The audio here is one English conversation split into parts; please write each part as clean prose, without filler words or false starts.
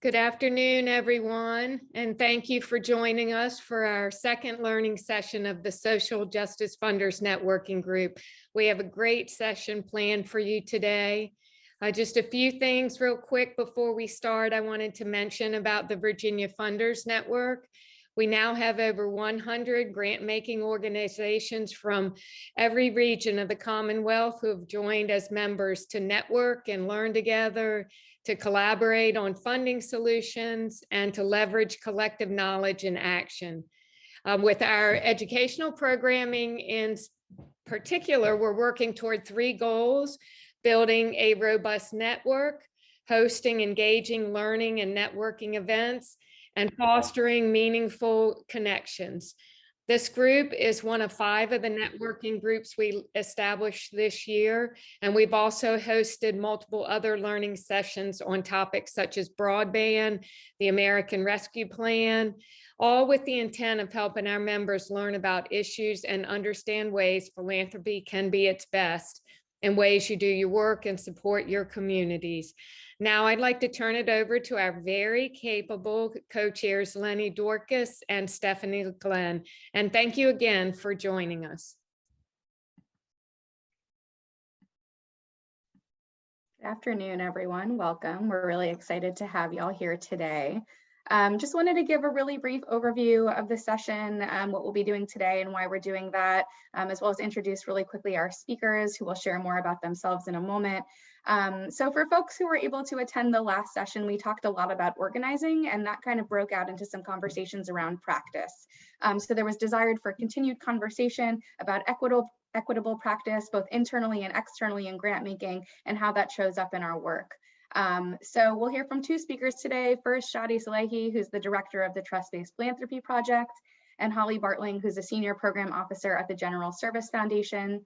Good afternoon, everyone, and thank you for joining us for our second learning session of the Social Justice Funders Networking Group. We have a great session planned for you today. Just a few things real quick before we start. I wanted to mention about the Virginia Funders Network. We now have over 100 grant-making organizations from every region of the Commonwealth who have joined as members to network and learn together, to collaborate on funding solutions, and to leverage collective knowledge and action. With our educational programming in particular, we're working toward 3 goals: building a robust network, hosting engaging learning and networking events, and fostering meaningful connections. This group is one of 5 of the networking groups we established this year, and we've also hosted multiple other learning sessions on topics such as broadband, the American Rescue Plan, all with the intent of helping our members learn about issues and understand ways philanthropy can be its best and ways you do your work and support your communities. Now I'd like to turn it over to our very capable co-chairs, Lenny Dorcas and Stephanie Glenn. And thank you again for joining us. Good afternoon, everyone. Welcome. We're really excited to have y'all here today. Just wanted to give a really brief overview of the session, what we'll be doing today and why we're doing that, as well as introduce really quickly our speakers who will share more about themselves in a moment. So for folks who were able to attend the last session, we talked a lot about organizing, and that kind of broke out into some conversations around practice. So there was desire for continued conversation about equitable practice, both internally and externally in grant making, and how that shows up in our work. So we'll hear from 2 speakers today. First, Shaady Salehi, who's the director of the TrustBased Philanthropy Project, and Holly Bartling, who's a senior program officer at the General Service Foundation.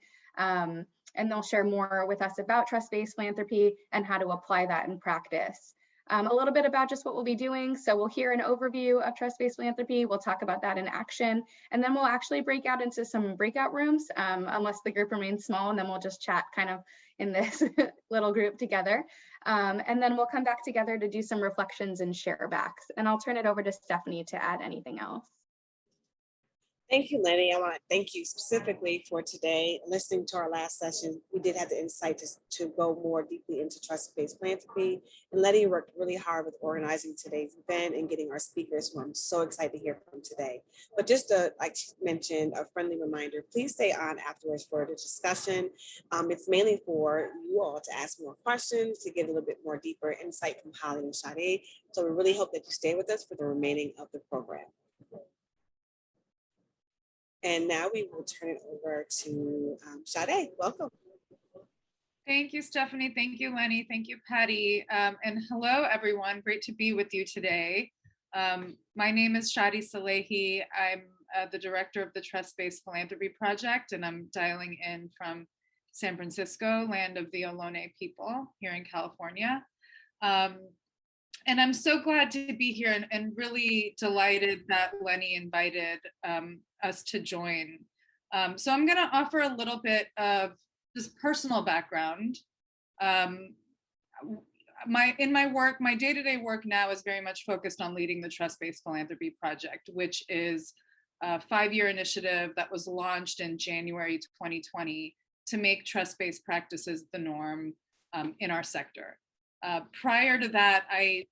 And they'll share more with us about trust-based philanthropy and how to apply that in practice. A little bit about just what we'll be doing. So we'll hear an overview of trust-based philanthropy. We'll talk about that in action, and then we'll actually break out into some breakout rooms, unless the group remains small, and then we'll just chat kind of in this little group together. And then we'll come back together to do some reflections and share backs. And I'll turn it over to Stephanie to add anything else. Thank you, Lenny. I want to thank you specifically for today. Listening to our last session, we did have the insight to go more deeply into trust-based philanthropy. And Lenny worked really hard with organizing today's event and getting our speakers, who I'm so excited to hear from today. But just to, like she mentioned, a friendly reminder, please stay on afterwards for the discussion. It's mainly for you all to ask more questions, to get a little bit more deeper insight from Holly and Shaady. So we really hope that you stay with us for the remaining of the program. And now we will turn it over to Shaady. Welcome. Thank you, Stephanie. Thank you, Lenny. Thank you, Patty. And hello, everyone. Great to be with you today. My name is Shaady Salehi. I'm the director of the TrustBased Philanthropy Project, and I'm dialing in from San Francisco, land of the Ohlone people here in California. And I'm so glad to be here and really delighted that Lenny invited us to join. So I'm going to offer a little bit of just personal background. In my work, my day-to-day work now is very much focused on leading the TrustBased Philanthropy Project, which is a 5-year initiative that was launched in January 2020 to make trust-based practices the norm in our sector. Prior to that, I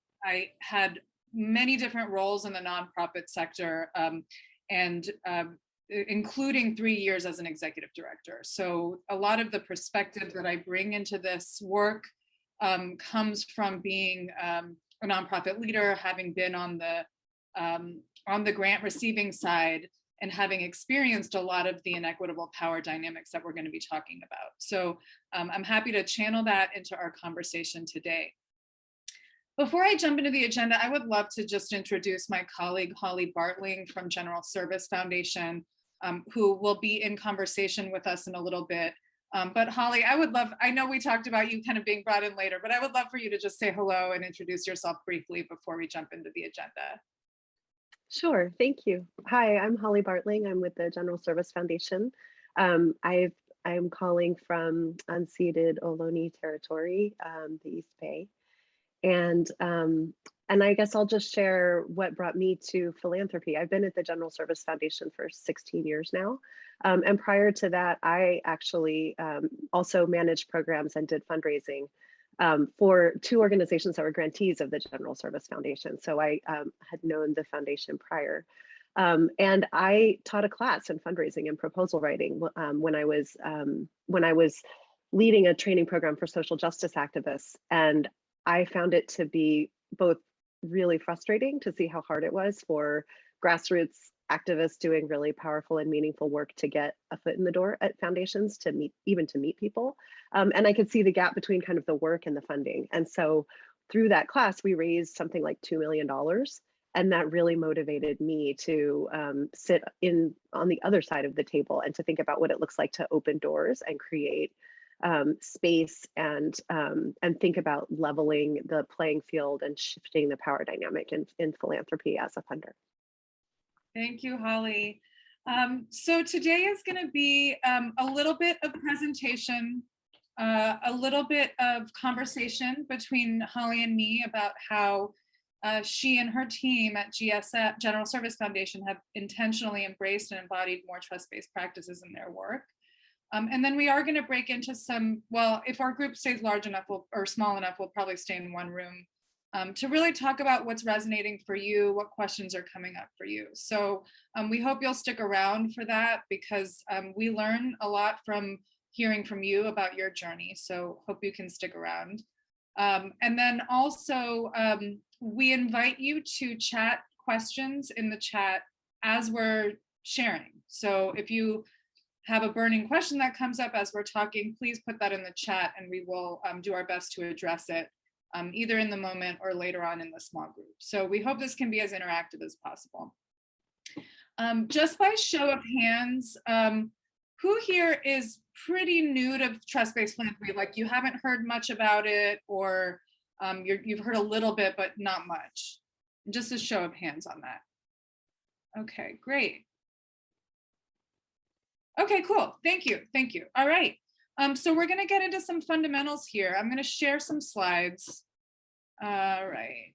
had many different roles in the nonprofit sector, including 3 years as an executive director. So a lot of the perspective that I bring into this work comes from being a nonprofit leader, having been on the grant receiving side, and having experienced a lot of the inequitable power dynamics that we're going to be talking about. So I'm happy to channel that into our conversation today. Before I jump into the agenda, I would love to just introduce my colleague, Holly Bartling from General Service Foundation, who will be in conversation with us in a little bit. But Holly, I know we talked about you kind of being brought in later, but I would love for you to just say hello and introduce yourself briefly before we jump into the agenda. Sure, thank you. Hi, I'm Holly Bartling. I'm with the General Service Foundation. I'm calling from unceded Ohlone territory, the East Bay. And And I guess I'll just share what brought me to philanthropy. I've been at the General Service Foundation for 16 years now. And prior to that, I actually also managed programs and did fundraising for two organizations that were grantees of the General Service Foundation. So I had known the foundation prior. And I taught a class in fundraising and proposal writing when I was leading a training program for social justice activists. And I found it to be both really frustrating to see how hard it was for grassroots activists doing really powerful and meaningful work to get a foot in the door at foundations to meet people. And I could see the gap between kind of the work and the funding. And so through that class, we raised something like $2 million. And that really motivated me to sit on the other side of the table and to think about what it looks like to open doors and create space and think about leveling the playing field and shifting the power dynamic in philanthropy as a funder. Thank you, Holly. So today is going to be a little bit of presentation, a little bit of conversation between Holly and me about how she and her team at GSF, General Service Foundation, have intentionally embraced and embodied more trust-based practices in their work. And then we are going to break into some, well, if our group stays large enough or small enough, we'll probably stay in one room to really talk about what's resonating for you, what questions are coming up for you. So we hope you'll stick around for that because we learn a lot from hearing from you about your journey. So hope you can stick around. And then also, we invite you to chat questions in the chat as we're sharing. So if you have a burning question that comes up as we're talking, please put that in the chat and we will do our best to address it either in the moment or later on in the small group. So we hope this can be as interactive as possible. Just by show of hands, who here is pretty new to trust-based philanthropy? Like you haven't heard much about it or you've heard a little bit, but not much. Just a show of hands on that. Okay, great. Okay, cool. Thank you. Thank you. All right. So we're going to get into some fundamentals here. I'm going to share some slides. All right.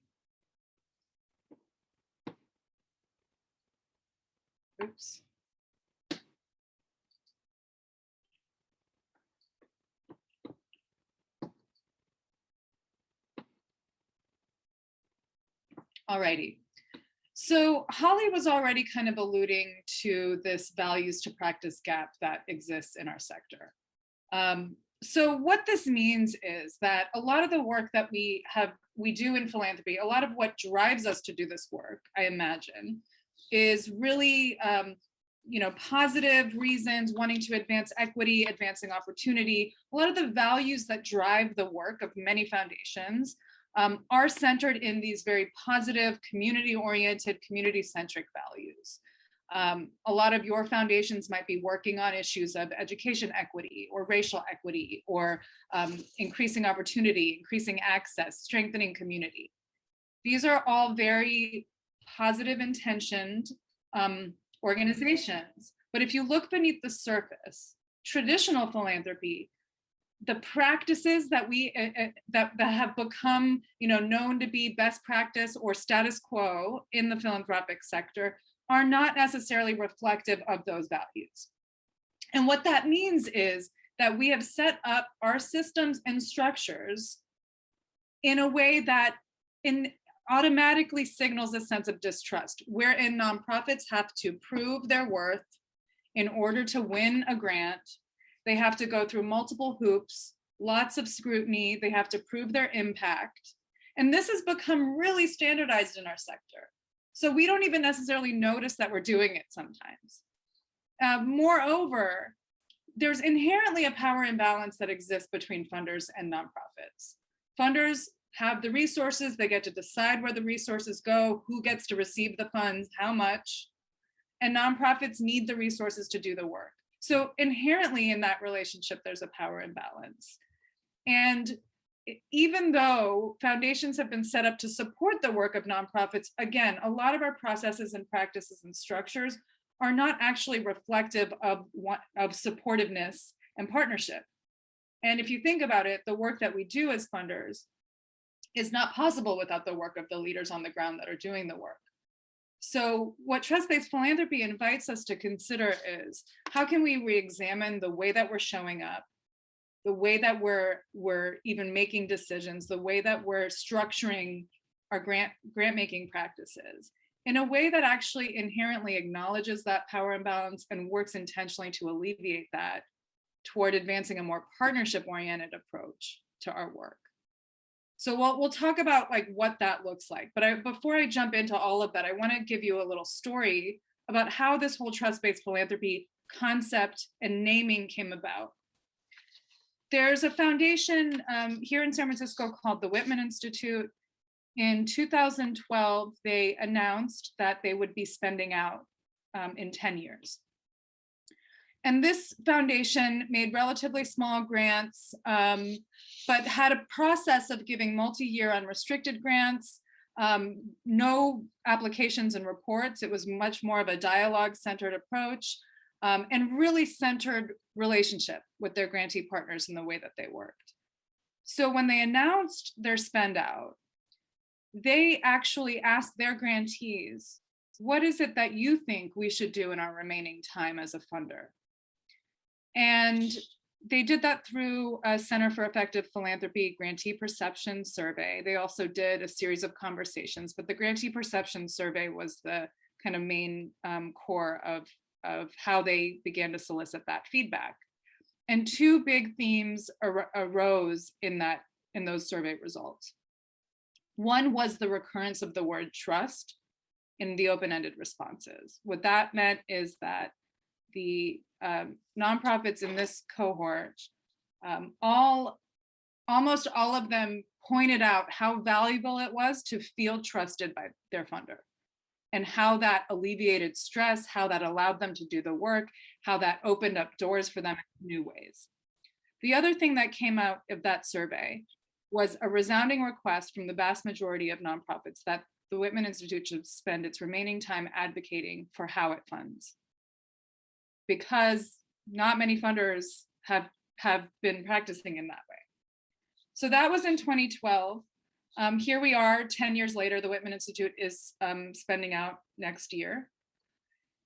Oops. All righty. So Holly was already kind of alluding to this values to practice gap that exists in our sector. So what this means is that a lot of the work that we do in philanthropy, a lot of what drives us to do this work, I imagine, is really positive reasons, wanting to advance equity, advancing opportunity. A lot of the values that drive the work of many foundations are centered in these very positive, community-oriented, community-centric values. A lot of your foundations might be working on issues of education equity or racial equity or increasing opportunity, increasing access, strengthening community. These are all very positive intentioned organizations. But if you look beneath the surface, traditional philanthropy, the practices that that have become known to be best practice or status quo in the philanthropic sector are not necessarily reflective of those values. And what that means is that we have set up our systems and structures in a way that automatically signals a sense of distrust, wherein nonprofits have to prove their worth in order to win a grant. They have to go through multiple hoops, lots of scrutiny. They have to prove their impact. And this has become really standardized in our sector. So we don't even necessarily notice that we're doing it sometimes. Moreover, there's inherently a power imbalance that exists between funders and nonprofits. Funders have the resources, they get to decide where the resources go, who gets to receive the funds, how much, and nonprofits need the resources to do the work. So inherently in that relationship, there's a power imbalance. And even though foundations have been set up to support the work of nonprofits, again, a lot of our processes and practices and structures are not actually reflective of supportiveness and partnership. And if you think about it, the work that we do as funders is not possible without the work of the leaders on the ground that are doing the work. So what trust-based philanthropy invites us to consider is, how can we re-examine the way that we're showing up, the way that we're even making decisions, the way that we're structuring our grant-making practices in a way that actually inherently acknowledges that power imbalance and works intentionally to alleviate that toward advancing a more partnership-oriented approach to our work. So we'll talk about like what that looks like. But before I jump into all of that, I want to give you a little story about how this whole trust-based philanthropy concept and naming came about. There's a foundation here in San Francisco called the Whitman Institute. In 2012, they announced that they would be spending out in 10 years. And this foundation made relatively small grants, but had a process of giving multi-year unrestricted grants, no applications and reports. It was much more of a dialogue-centered approach, and really centered relationship with their grantee partners in the way that they worked. So when they announced their spend out, they actually asked their grantees, what is it that you think we should do in our remaining time as a funder? And they did that through a Center for Effective Philanthropy grantee perception survey. They also did a series of conversations, but the grantee perception survey was the kind of main core of how they began to solicit that feedback. And two big themes arose in those survey results. One was the recurrence of the word trust in the open-ended responses. What that meant is that the nonprofits in this cohort, almost all of them pointed out how valuable it was to feel trusted by their funder, and how that alleviated stress, how that allowed them to do the work, how that opened up doors for them in new ways. The other thing that came out of that survey was a resounding request from the vast majority of nonprofits that the Whitman Institute should spend its remaining time advocating for how it funds, because not many funders have been practicing in that way. So that was in 2012. Here we are 10 years later, the Whitman Institute is spending out next year.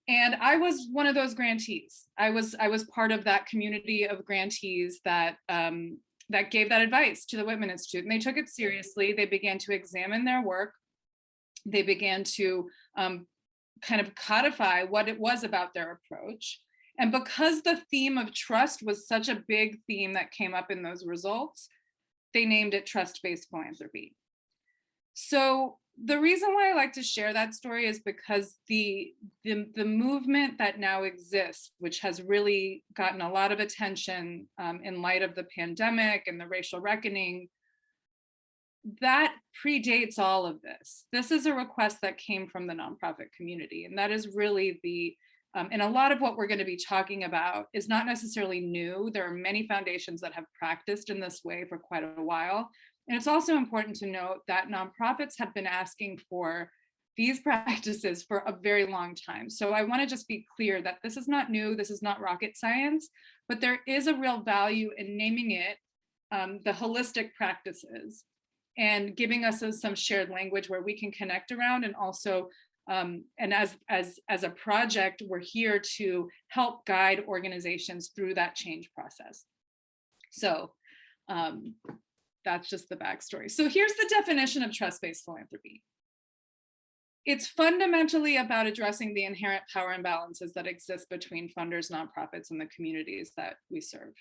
And I was one of those grantees. I was part of that community of grantees that gave that advice to the Whitman Institute, and they took it seriously. They began to examine their work. They began to kind of codify what it was about their approach. And because the theme of trust was such a big theme that came up in those results, they named it trust-based philanthropy. So the reason why I like to share that story is because the movement that now exists, which has really gotten a lot of attention in light of the pandemic and the racial reckoning, that predates all of this. This is a request that came from the nonprofit community, and that is really and a lot of what we're going to be talking about is not necessarily new. There are many foundations that have practiced in this way for quite a while. And it's also important to note that nonprofits have been asking for these practices for a very long time. So I want to just be clear that this is not new, this is not rocket science, but there is a real value in naming it the holistic practices and giving us some shared language where we can connect around. And also, and as a project, we're here to help guide organizations through that change process. So that's just the backstory. So here's the definition of trust-based philanthropy. It's fundamentally about addressing the inherent power imbalances that exist between funders, nonprofits, and the communities that we serve.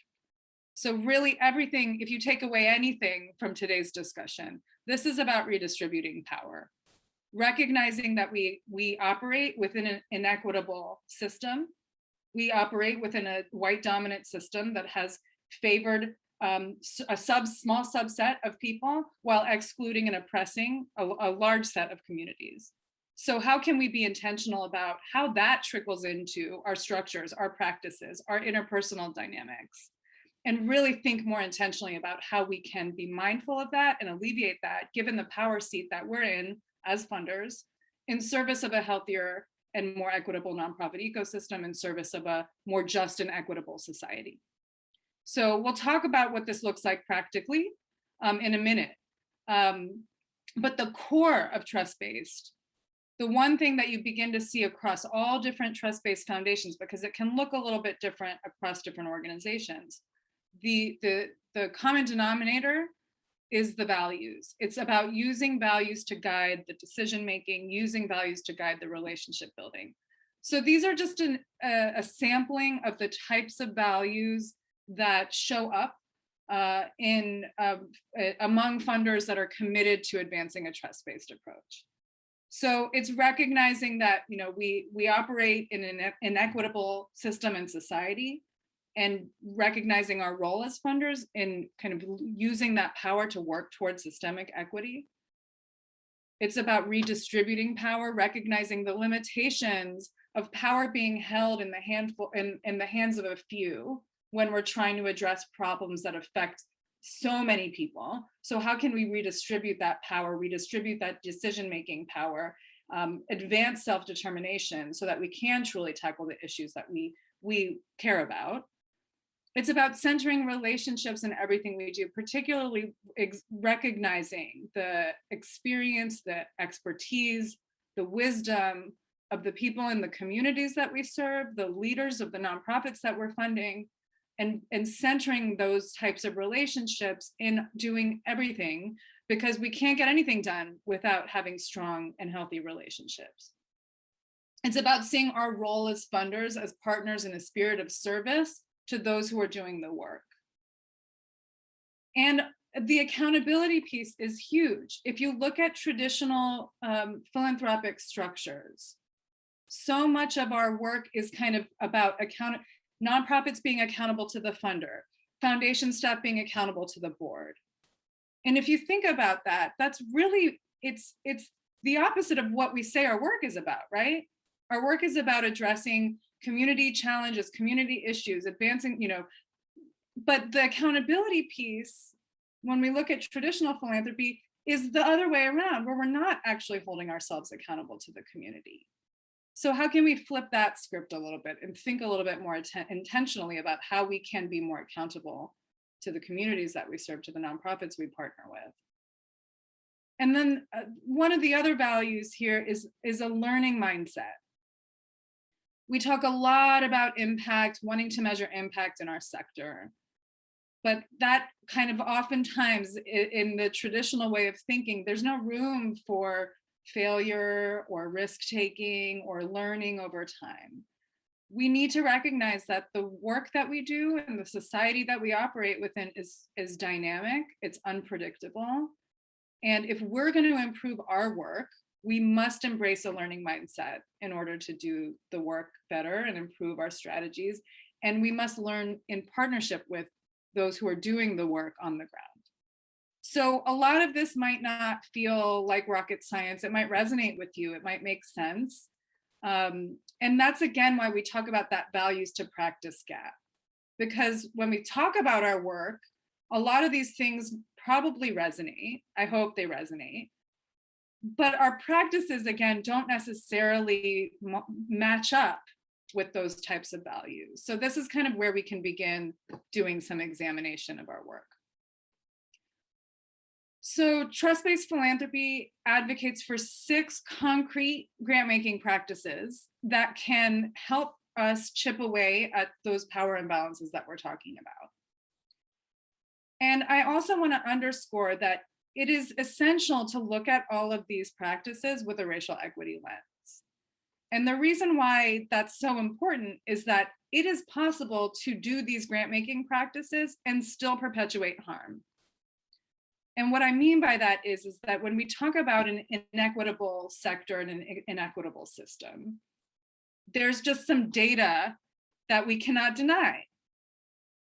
So really everything, if you take away anything from today's discussion, this is about redistributing power, recognizing that we operate within an inequitable system. We operate within a white dominant system that has favored a small subset of people while excluding and oppressing a large set of communities. So how can we be intentional about how that trickles into our structures, our practices, our interpersonal dynamics, and really think more intentionally about how we can be mindful of that and alleviate that, given the power seat that we're in as funders, in service of a healthier and more equitable nonprofit ecosystem, in service of a more just and equitable society. So we'll talk about what this looks like practically in a minute. But the core of trust-based, the one thing that you begin to see across all different trust-based foundations, because it can look a little bit different across different organizations, the common denominator is the values. It's about using values to guide the decision-making, using values to guide the relationship building. So these are just a sampling of the types of values that show up among funders that are committed to advancing a trust-based approach. So it's recognizing that, you know, we operate in an inequitable system and society, and recognizing our role as funders in kind of using that power to work towards systemic equity. It's about redistributing power, recognizing the limitations of power being held in the hands of a few when we're trying to address problems that affect so many people. So how can we redistribute that power, redistribute that decision-making power, advance self-determination so that we can truly tackle the issues that we care about? It's about centering relationships in everything we do, particularly recognizing the experience, the expertise, the wisdom of the people in the communities that we serve, the leaders of the nonprofits that we're funding, and centering those types of relationships in doing everything, because we can't get anything done without having strong and healthy relationships. It's about seeing our role as funders as partners in a spirit of service to those who are doing the work. And the accountability piece is huge. If you look at traditional philanthropic structures, so much of our work is kind of about nonprofits being accountable to the funder, foundation staff being accountable to the board. And if you think about that, that's really, it's the opposite of what we say our work is about, right? Our work is about addressing community challenges, community issues, advancing, you know, but the accountability piece, when we look at traditional philanthropy, is the other way around, where we're not actually holding ourselves accountable to the community. So how can we flip that script a little bit and think a little bit more intentionally about how we can be more accountable to the communities that we serve, to the nonprofits we partner with? And then one of the other values here is a learning mindset. We talk a lot about impact, wanting to measure impact in our sector, but that kind of oftentimes in the traditional way of thinking, there's no room for failure or risk-taking or learning over time. We need to recognize that the work that we do and the society that we operate within is dynamic, it's unpredictable. And if we're going to improve our work, we must embrace a learning mindset in order to do the work better and improve our strategies. And we must learn in partnership with those who are doing the work on the ground. So a lot of this might not feel like rocket science. It might resonate with you. It might make sense. And that's, again, why we talk about that values to practice gap. Because when we talk about our work, a lot of these things probably resonate. I hope they resonate. But our practices, again, don't necessarily match up with those types of values. So this is kind of where we can begin doing some examination of our work. So TrustBased Philanthropy advocates for 6 concrete grant-making practices that can help us chip away at those power imbalances that we're talking about. And I also want to underscore that it is essential to look at all of these practices with a racial equity lens. And the reason why that's so important is that it is possible to do these grant-making practices and still perpetuate harm. And what I mean by that is that when we talk about an inequitable sector and an inequitable system, there's just some data that we cannot deny.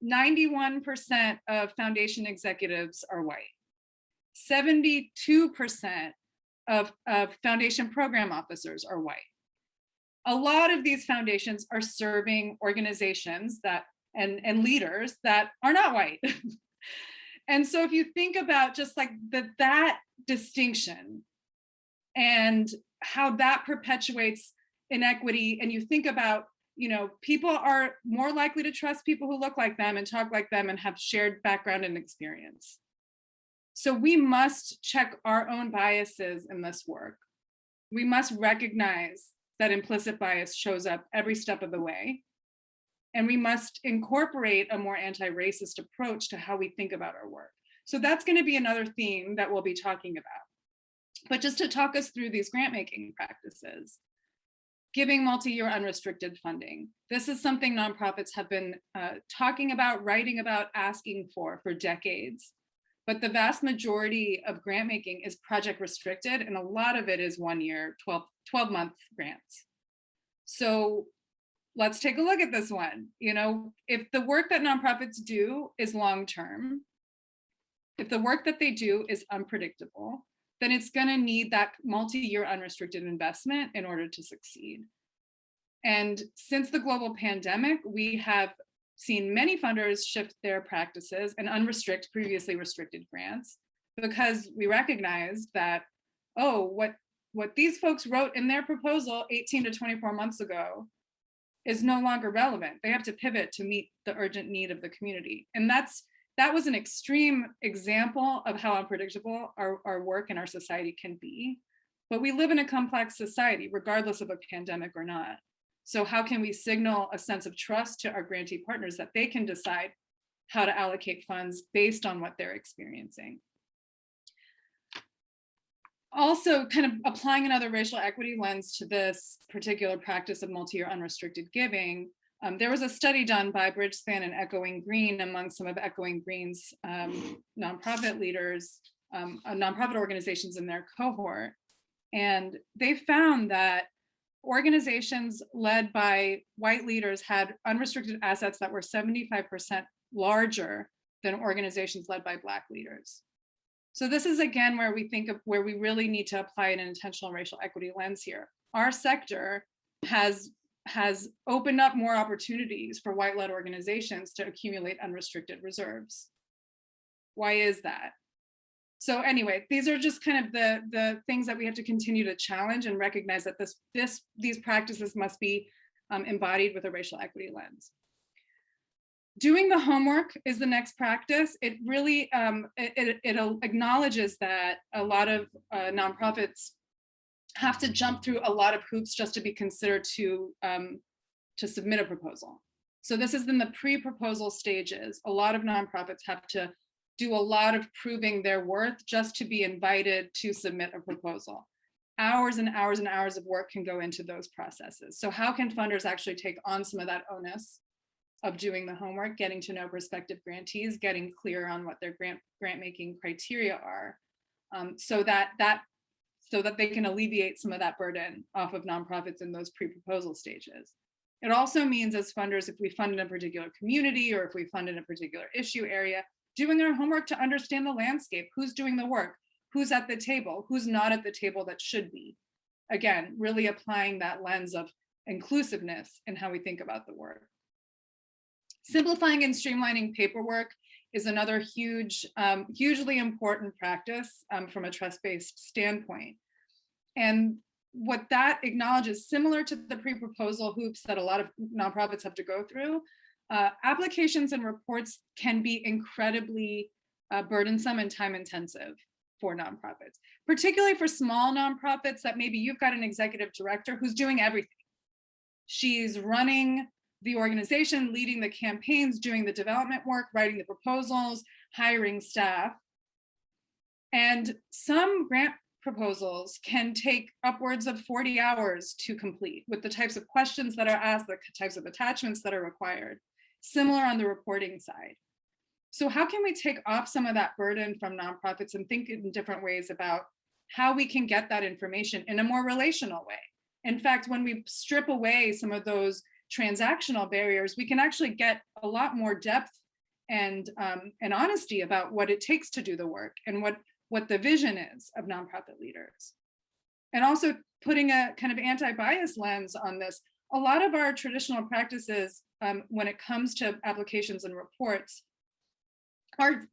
91% of foundation executives are white. 72% of foundation program officers are white. A lot of these foundations are serving organizations that and leaders that are not white. And so if you think about just like that distinction and how that perpetuates inequity, and you think about, you know, people are more likely to trust people who look like them and talk like them and have shared background and experience. So we must check our own biases in this work. We must recognize that implicit bias shows up every step of the way. And we must incorporate a more anti-racist approach to how we think about our work. So that's going to be another theme that we'll be talking about. But just to talk us through these grant-making practices, giving multi-year unrestricted funding. This is something nonprofits have been talking about, writing about, asking for decades. But the vast majority of grant making is project restricted, and a lot of it is 1 year, 12-month grants. So let's take a look at this one. You know, if the work that nonprofits do is long-term, if the work that they do is unpredictable, then it's going to need that multi-year unrestricted investment in order to succeed. And since the global pandemic, we have seen many funders shift their practices and unrestrict previously restricted grants, because we recognized that, oh, what these folks wrote in their proposal 18 to 24 months ago is no longer relevant. They have to pivot to meet the urgent need of the community. And that was an extreme example of how unpredictable our work and our society can be. But we live in a complex society, regardless of a pandemic or not. So how can we signal a sense of trust to our grantee partners that they can decide how to allocate funds based on what they're experiencing? Also, kind of applying another racial equity lens to this particular practice of multi-year unrestricted giving, there was a study done by Bridgespan and Echoing Green among some of Echoing Green's nonprofit leaders, nonprofit organizations in their cohort. And they found that organizations led by white leaders had unrestricted assets that were 75% larger than organizations led by Black leaders. So this is again where we think of where we really need to apply an intentional racial equity lens here. Our sector has opened up more opportunities for white-led organizations to accumulate unrestricted reserves. Why is that? So anyway, these are just kind of the things that we have to continue to challenge and recognize that these practices must be embodied with a racial equity lens. Doing the homework is the next practice. It really it acknowledges that a lot of nonprofits have to jump through a lot of hoops just to be considered to submit a proposal. So this is in the pre-proposal stages. A lot of nonprofits have to do a lot of proving their worth just to be invited to submit a proposal. Hours and hours and hours of work can go into those processes. So how can funders actually take on some of that onus of doing the homework, getting to know prospective grantees, getting clear on what their grant making criteria are, so that they can alleviate some of that burden off of nonprofits in those pre-proposal stages. It also means as funders, if we fund in a particular community or if we fund in a particular issue area, doing our homework to understand the landscape, who's doing the work, who's at the table, who's not at the table that should be. Again, really applying that lens of inclusiveness in how we think about the work. Simplifying and streamlining paperwork is another hugely important practice from a trust-based standpoint. And what that acknowledges, similar to the pre-proposal hoops that a lot of nonprofits have to go through, applications and reports can be incredibly burdensome and time-intensive for nonprofits, particularly for small nonprofits that maybe you've got an executive director who's doing everything. She's running the organization, leading the campaigns, doing the development work, writing the proposals, hiring staff. And some grant proposals can take upwards of 40 hours to complete with the types of questions that are asked, the types of attachments that are required, similar on the reporting side. So how can we take off some of that burden from nonprofits and think in different ways about how we can get that information in a more relational way? In fact, when we strip away some of those transactional barriers, we can actually get a lot more depth and honesty about what it takes to do the work and what the vision is of nonprofit leaders. And also putting a kind of anti-bias lens on this. A lot of our traditional practices when it comes to applications and reports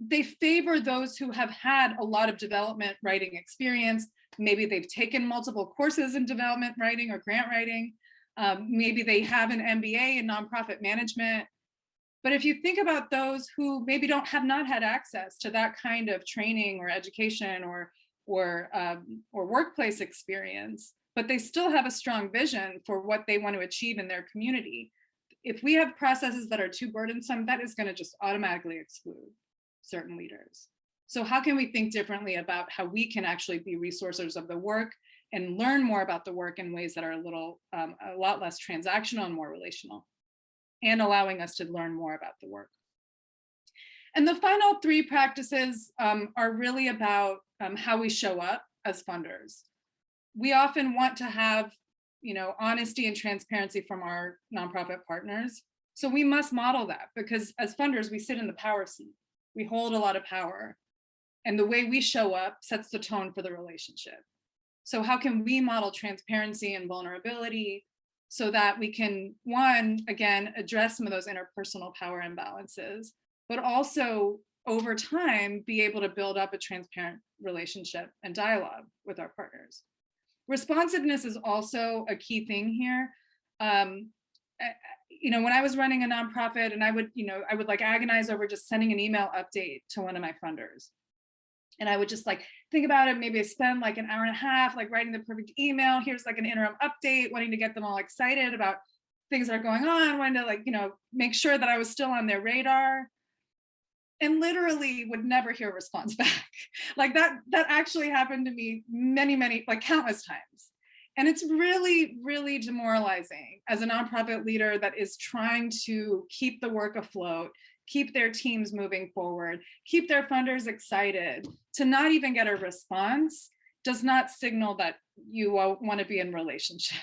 they favor those who have had a lot of development writing experience. Maybe they've taken multiple courses in development writing or grant writing. Maybe they have an MBA in nonprofit management. But if you think about those who maybe have not had access to that kind of training or education or workplace experience, but they still have a strong vision for what they want to achieve in their community, if we have processes that are too burdensome, that is going to just automatically exclude certain leaders. So how can we think differently about how we can actually be resourcers of the work and learn more about the work in ways that are a lot less transactional and more relational, and allowing us to learn more about the work. And the final 3 practices are really about how we show up as funders. We often want to have, honesty and transparency from our nonprofit partners. So we must model that, because as funders, we sit in the power seat. We hold a lot of power. And the way we show up sets the tone for the relationship. So how can we model transparency and vulnerability so that we can, one, again, address some of those interpersonal power imbalances, but also over time, be able to build up a transparent relationship and dialogue with our partners. Responsiveness is also a key thing here. When I was running a nonprofit, and I would like agonize over just sending an email update to one of my funders. And I would just like think about it. Maybe I spend like an hour and a half, like writing the perfect email. Here's like an interim update, wanting to get them all excited about things that are going on, wanting to make sure that I was still on their radar. And literally would never hear a response back. Like that actually happened to me many, like countless times. And it's really, really demoralizing as a nonprofit leader that is trying to keep the work afloat, keep their teams moving forward, keep their funders excited. To not even get a response does not signal that you want to be in relationship.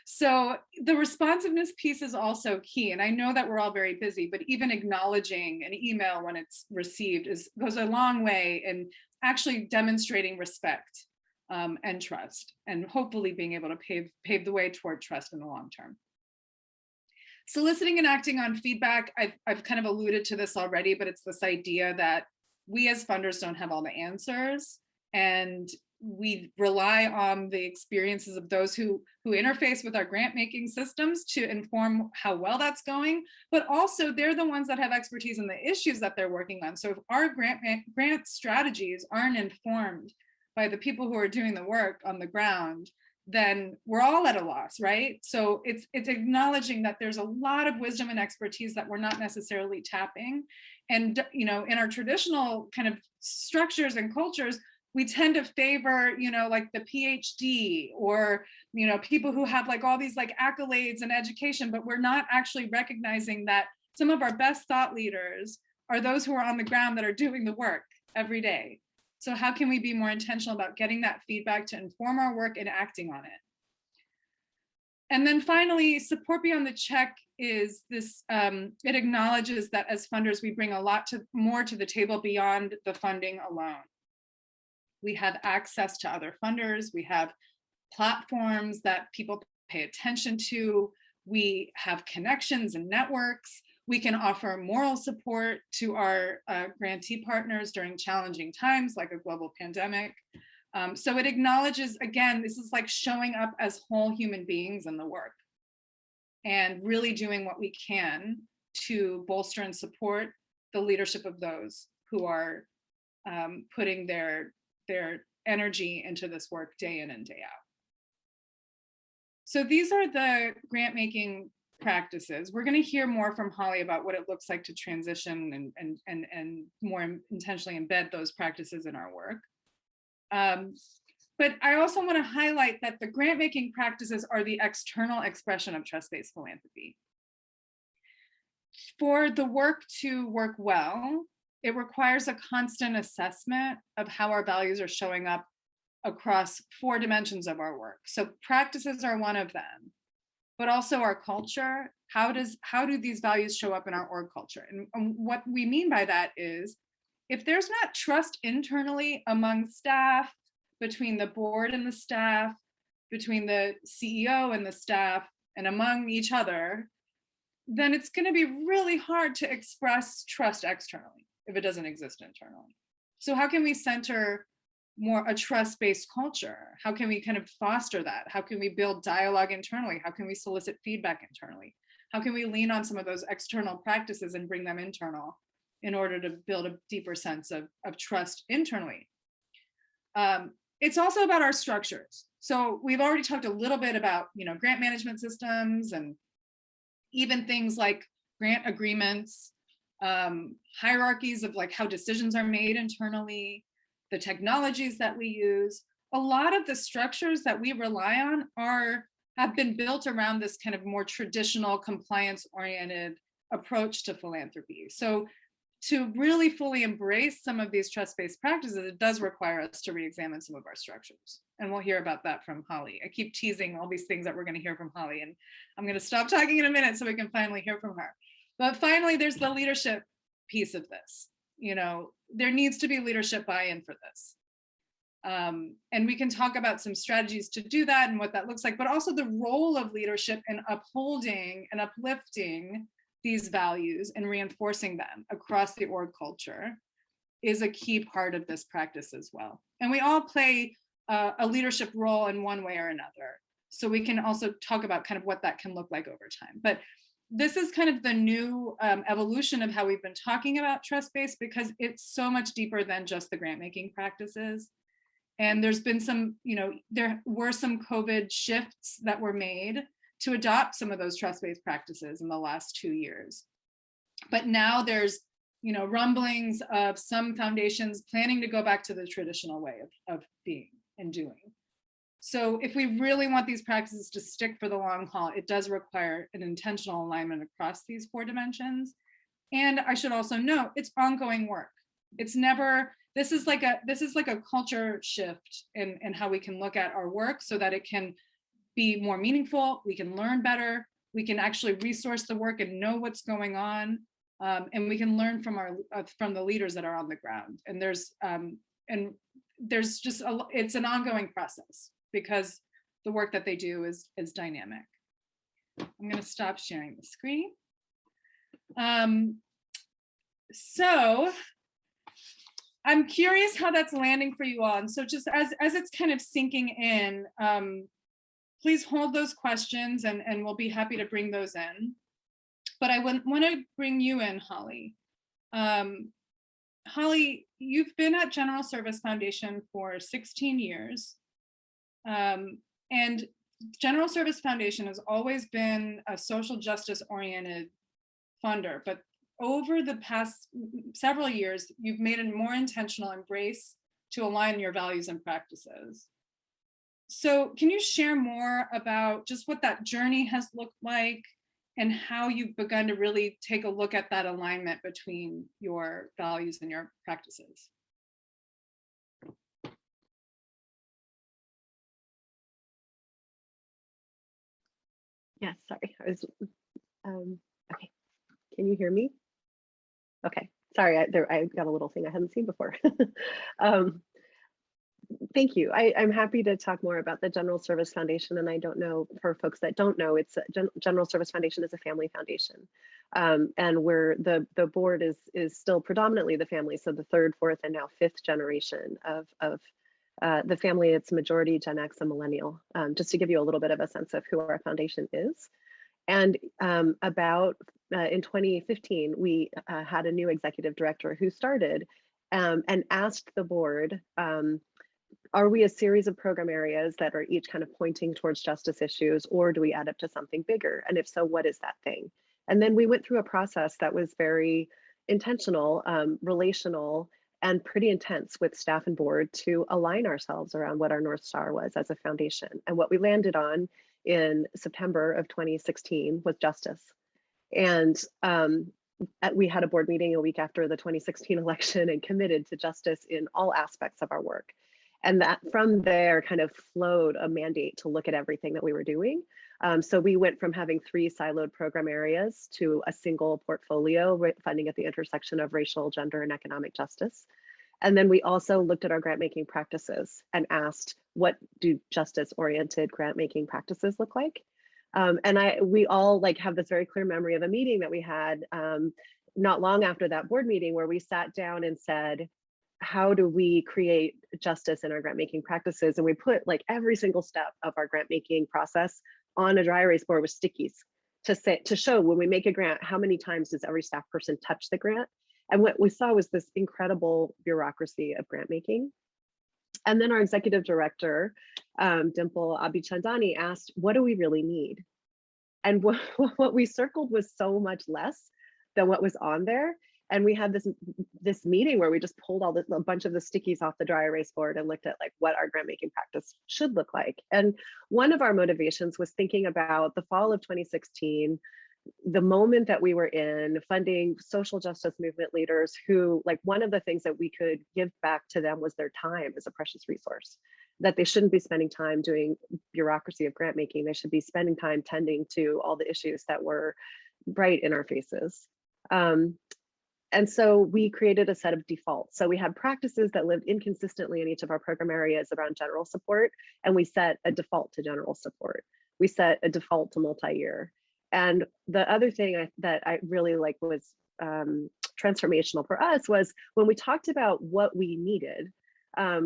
So the responsiveness piece is also key. And I know that we're all very busy, but even acknowledging an email when it's received goes a long way in actually demonstrating respect and trust, and hopefully being able to pave the way toward trust in the long term. Soliciting and acting on feedback, I've kind of alluded to this already, but it's this idea that we as funders don't have all the answers, and we rely on the experiences of those who interface with our grant making systems to inform how well that's going, but also they're the ones that have expertise in the issues that they're working on. So if our grant strategies aren't informed by the people who are doing the work on the ground, then we're all at a loss, right? So it's acknowledging that there's a lot of wisdom and expertise that we're not necessarily tapping. And in our traditional kind of structures and cultures, we tend to favor, like the PhD or, people who have like all these like accolades and education, but we're not actually recognizing that some of our best thought leaders are those who are on the ground that are doing the work every day. So how can we be more intentional about getting that feedback to inform our work and acting on it? And then finally, support beyond the check is this, it acknowledges that as funders, we bring a lot more to the table beyond the funding alone. We have access to other funders. We have platforms that people pay attention to. We have connections and networks. We can offer moral support to our grantee partners during challenging times like a global pandemic. So it acknowledges, again, this is like showing up as whole human beings in the work and really doing what we can to bolster and support the leadership of those who are putting their energy into this work day in and day out. So these are the grant making practices. We're going to hear more from Holly about what it looks like to transition and more intentionally embed those practices in our work. But I also want to highlight that the grant making practices are the external expression of trust-based philanthropy. For the work to work well, it requires a constant assessment of how our values are showing up across 4 dimensions of our work. So practices are one of them, but also our culture. How do these values show up in our org culture? And what we mean by that is, if there's not trust internally among staff, between the board and the staff, between the CEO and the staff, and among each other, then it's going to be really hard to express trust externally if it doesn't exist internally. So how can we center more a trust-based culture? How can we kind of foster that? How can we build dialogue internally? How can we solicit feedback internally? How can we lean on some of those external practices and bring them internal in order to build a deeper sense of trust internally? It's also about our structures. So we've already talked a little bit about, grant management systems and even things like grant agreements, hierarchies of like how decisions are made internally, the technologies that we use. A lot of the structures that we rely on have been built around this kind of more traditional compliance-oriented approach to philanthropy. So to really fully embrace some of these trust-based practices, it does require us to re-examine some of our structures. And we'll hear about that from Holly. I keep teasing all these things that we're going to hear from Holly, and I'm going to stop talking in a minute so we can finally hear from her. But finally, there's the leadership piece of this. There needs to be leadership buy-in for this. And we can talk about some strategies to do that and what that looks like, but also the role of leadership in upholding and uplifting these values and reinforcing them across the org culture is a key part of this practice as well. And we all play a leadership role in one way or another. So we can also talk about kind of what that can look like over time. But this is kind of the new evolution of how we've been talking about trust-based, because it's so much deeper than just the grant-making practices. And there's been some, there were some COVID shifts that were made to adopt some of those trust-based practices in the last 2 years. But now there's, rumblings of some foundations planning to go back to the traditional way of being and doing. So if we really want these practices to stick for the long haul, it does require an intentional alignment across these 4 dimensions. And I should also note, it's ongoing work. It's never, this is like a culture shift in how we can look at our work so that it can be more meaningful, we can learn better, we can actually resource the work and know what's going on, and we can learn from the leaders that are on the ground. And there's just it's an ongoing process because the work that they do is dynamic. I'm going to stop sharing the screen. So I'm curious how that's landing for you all. And so just as it's kind of sinking in, please hold those questions and we'll be happy to bring those in. But I want to bring you in, Holly. Holly, you've been at General Service Foundation for 16 years. And General Service Foundation has always been a social justice oriented funder, but over the past several years, you've made a more intentional embrace to align your values and practices. So can you share more about just what that journey has looked like and how you've begun to really take a look at that alignment between your values and your practices? Yes, sorry, I was, okay, can you hear me? Okay, sorry, I got a little thing I hadn't seen before. Thank you. I'm happy to talk more about the General Service Foundation. And I don't know, for folks that don't know, it's General Service Foundation is a family foundation. And where the board is still predominantly the family. So the 3rd, 4th, and now 5th generation of the family. It's majority Gen X and millennial, just to give you a little bit of a sense of who our foundation is. And in 2015, we had a new executive director who started and asked the board, are we a series of program areas that are each kind of pointing towards justice issues, or do we add up to something bigger? And if so, what is that thing? And then we went through a process that was very intentional, relational, and pretty intense with staff and board to align ourselves around what our North Star was as a foundation. And what we landed on in September of 2016 was justice. And we had a board meeting a week after the 2016 election and committed to justice in all aspects of our work. And that from there kind of flowed a mandate to look at everything that we were doing. So we went from having 3 siloed program areas to a single portfolio, funding at the intersection of racial, gender, and economic justice. And then we also looked at our grant-making practices and asked, what do justice-oriented grant-making practices look like? And we all have this very clear memory of a meeting that we had not long after that board meeting where we sat down and said, how do we create justice in our grant making practices? And we put every single step of our grant making process on a dry erase board with stickies to show when we make a grant, how many times does every staff person touch the grant? And what we saw was this incredible bureaucracy of grant making. And then our executive director, Dimple Abichandani, asked, what do we really need? And what we circled was so much less than what was on there. And we had this meeting where we just pulled a bunch of the stickies off the dry erase board and looked at like what our grant making practice should look like. And one of our motivations was thinking about the fall of 2016, the moment that we were in, funding social justice movement leaders who, like, one of the things that we could give back to them was their time as a precious resource, that they shouldn't be spending time doing bureaucracy of grant making. They should be spending time tending to all the issues that were right in our faces. And so we created a set of defaults. So we had practices that lived inconsistently in each of our program areas around general support, and we set a default to general support. We set a default to multi-year. And the other thing that I really like was transformational for us was when we talked about what we needed, what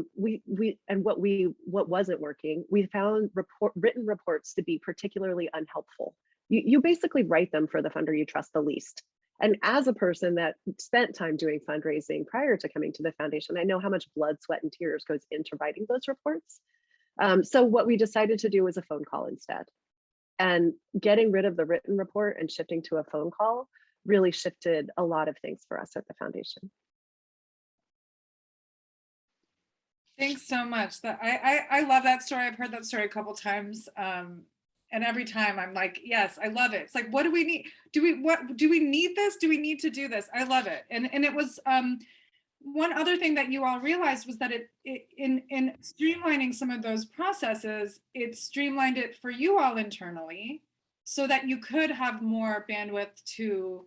wasn't working. We found written reports to be particularly unhelpful. You basically write them for the funder you trust the least. And as a person that spent time doing fundraising prior to coming to the foundation, I know how much blood, sweat, and tears goes into writing those reports. So what we decided to do was a phone call instead. And getting rid of the written report and shifting to a phone call really shifted a lot of things for us at the foundation. Thanks so much. I love that story. I've heard that story a couple times. And every time I'm like, yes, I love it. It's like, what do we need? Do we need this? Do we need to do this? I love it. And it was one other thing that you all realized was that in streamlining some of those processes, it streamlined it for you all internally so that you could have more bandwidth to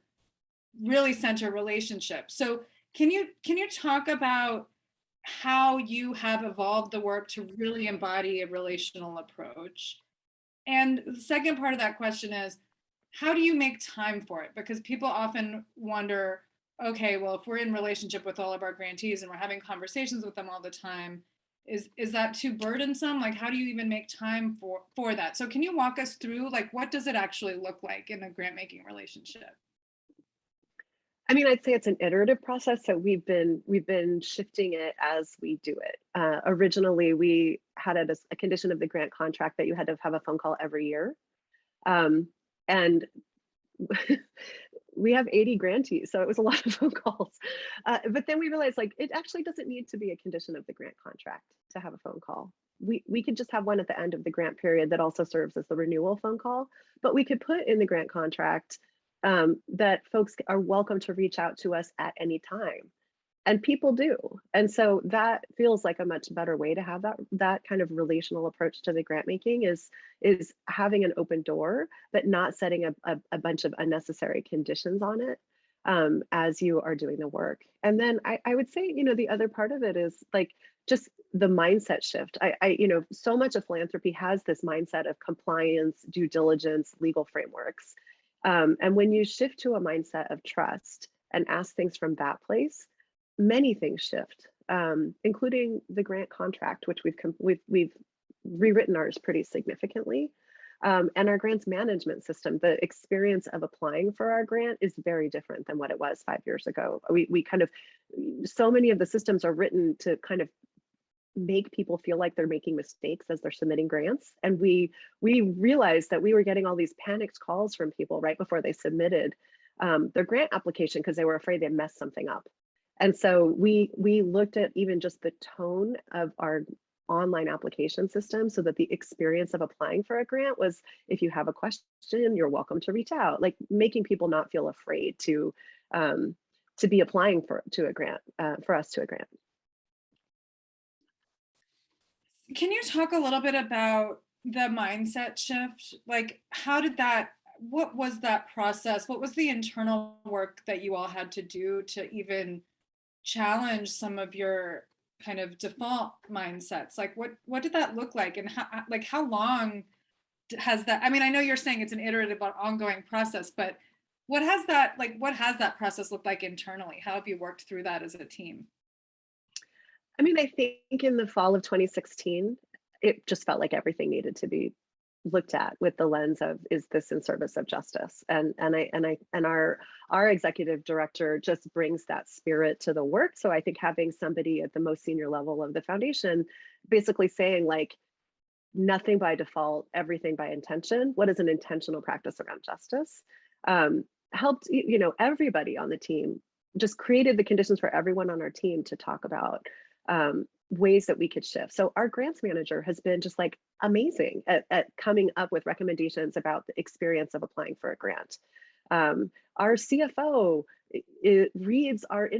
really center relationships. So can you talk about how you have evolved the work to really embody a relational approach? And the second part of that question is, how do you make time for it? Because people often wonder, okay, well, if we're in relationship with all of our grantees and we're having conversations with them all the time, is that too burdensome? Like, how do you even make time for that? So can you walk us through, like, what does it actually look like in a grant making relationship? I mean, I'd say it's an iterative process. So we've been shifting it as we do it. Originally, we had it as a condition of the grant contract that you had to have a phone call every year. And we have 80 grantees, so it was a lot of phone calls. But then we realized, like, it actually doesn't need to be a condition of the grant contract to have a phone call. We could just have one at the end of the grant period that also serves as the renewal phone call. But we could put in the grant contract that folks are welcome to reach out to us at any time. And people do. And so that feels like a much better way to have that kind of relational approach to the grant making is having an open door, but not setting a bunch of unnecessary conditions on it as you are doing the work. And then I would say, the other part of it is like just the mindset shift. So much of philanthropy has this mindset of compliance, due diligence, legal frameworks. And when you shift to a mindset of trust and ask things from that place, many things shift, including the grant contract, which we've rewritten ours pretty significantly. And our grants management system, the experience of applying for our grant is very different than what it was 5 years ago. So many of the systems are written to kind of make people feel like they're making mistakes as they're submitting grants. And we realized that we were getting all these panicked calls from people right before they submitted their grant application because they were afraid they messed something up. And so we looked at even just the tone of our online application system so that the experience of applying for a grant was, if you have a question, you're welcome to reach out, like making people not feel afraid to be applying for a grant. Can you talk a little bit about the mindset shift? Like, what was that process? What was the internal work that you all had to do to even challenge some of your kind of default mindsets? Like, what did that look like? And how long has that, I mean, I know you're saying it's an iterative ongoing process, but what has that process looked like internally? How have you worked through that as a team? I mean, I think in the fall of 2016, it just felt like everything needed to be looked at with the lens of, is this in service of justice? And our executive director just brings that spirit to the work. So I think having somebody at the most senior level of the foundation basically saying, like, nothing by default, everything by intention. What is an intentional practice around justice? Helped, everybody on the team, just created the conditions for everyone on our team to talk about ways that we could shift. So our grants manager has been just like amazing at coming up with recommendations about the experience of applying for a grant. Our CFO reads our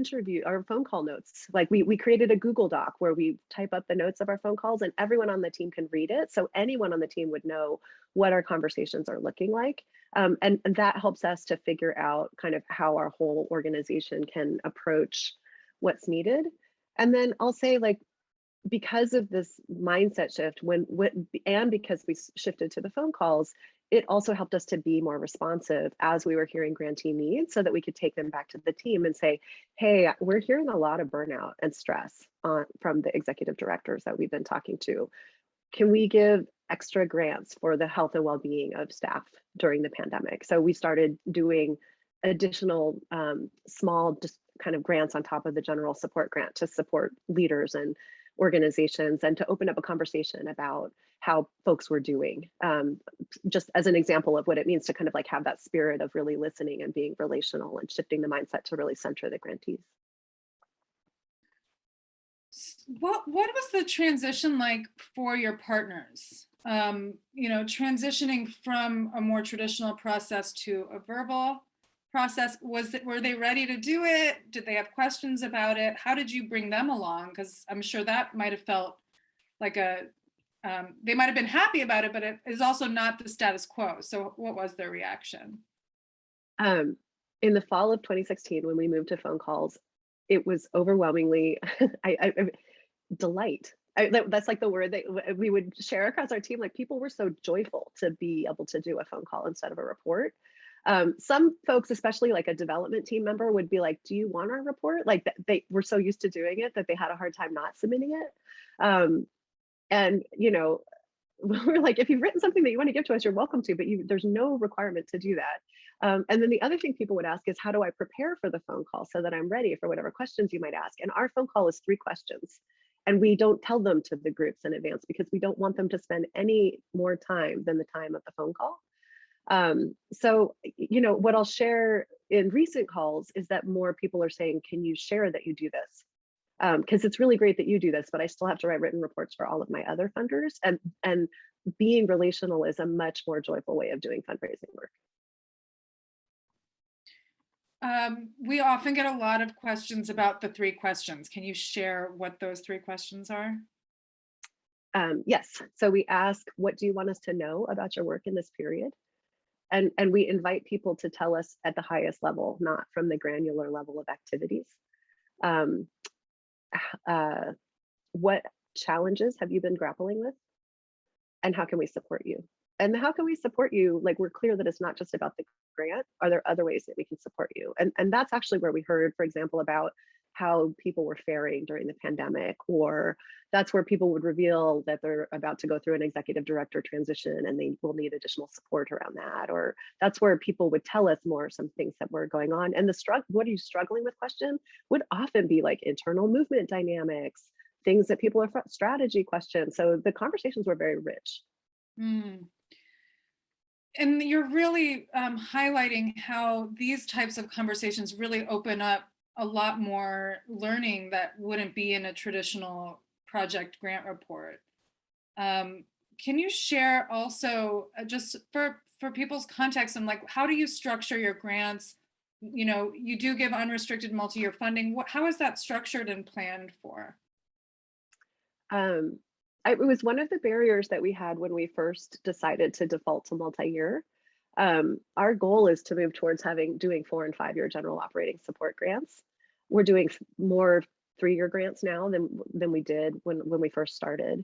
phone call notes. Like we created a Google Doc where we type up the notes of our phone calls and everyone on the team can read it. So anyone on the team would know what our conversations are looking like. And that helps us to figure out kind of how our whole organization can approach what's needed. And then I'll say, like, because of this mindset shift, and because we shifted to the phone calls, it also helped us to be more responsive as we were hearing grantee needs, so that we could take them back to the team and say, hey, we're hearing a lot of burnout and stress from the executive directors that we've been talking to. Can we give extra grants for the health and well-being of staff during the pandemic? So we started doing additional small, just kind of grants on top of the general support grant to support leaders and organizations, and to open up a conversation about how folks were doing, just as an example of what it means to kind of like have that spirit of really listening and being relational and shifting the mindset to really center the grantees. What was the transition like for your partners? Transitioning from a more traditional process to a verbal process, were they ready to do it? Did they have questions about it? How did you bring them along? Because I'm sure that might have felt like they might have been happy about it, but it is also not the status quo. So what was their reaction? In the fall of 2016, when we moved to phone calls, it was overwhelmingly delight. That's like the word that we would share across our team. Like, people were so joyful to be able to do a phone call instead of a report. Some folks, especially like a development team member, would be like, do you want our report? Like, they were so used to doing it that they had a hard time not submitting it. And we're like, if you've written something that you want to give to us, you're welcome to, but there's no requirement to do that. And then the other thing people would ask is, how do I prepare for the phone call so that I'm ready for whatever questions you might ask? And our phone call is 3 questions. And we don't tell them to the groups in advance because we don't want them to spend any more time than the time of the phone call. So, what I'll share in recent calls is that more people are saying, can you share that you do this? Because it's really great that you do this, but I still have to write written reports for all of my other funders. And being relational is a much more joyful way of doing fundraising work. We often get a lot of questions about the 3 questions. Can you share what those 3 questions are? Yes. So we ask, what do you want us to know about your work in this period? And we invite people to tell us at the highest level, not from the granular level of activities. What challenges have you been grappling with? And how can we support you? And how can we support you? Like, we're clear that it's not just about the grant. Are there other ways that we can support you? And that's actually where we heard, for example, about how people were faring during the pandemic, or that's where people would reveal that they're about to go through an executive director transition and they will need additional support around that. Or that's where people would tell us more some things that were going on. And what are you struggling with question would often be like internal movement dynamics, things that people are strategy questions. So the conversations were very rich. Mm. And you're really highlighting how these types of conversations really open up a lot more learning that wouldn't be in a traditional project grant report. Can you share also, just for people's context, and like, how do you structure your grants? You do give unrestricted multi-year funding. How is that structured and planned for? It was one of the barriers that we had when we first decided to default to multi-year. Our goal is to move towards doing 4- and 5-year general operating support grants. We're doing more 3-year grants now than we did when we first started.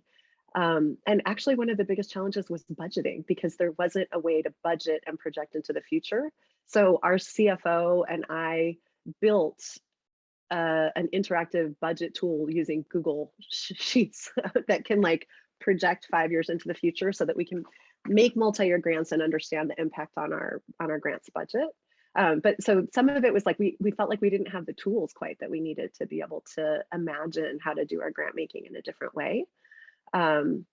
And actually, one of the biggest challenges was budgeting, because there wasn't a way to budget and project into the future. So our CFO and I built an interactive budget tool using Google Sheets that can like project 5 years into the future so that we can make multi-year grants and understand the impact on our grants budget. But so some of it was like we felt like we didn't have the tools quite that we needed to be able to imagine how to do our grant making in a different way. And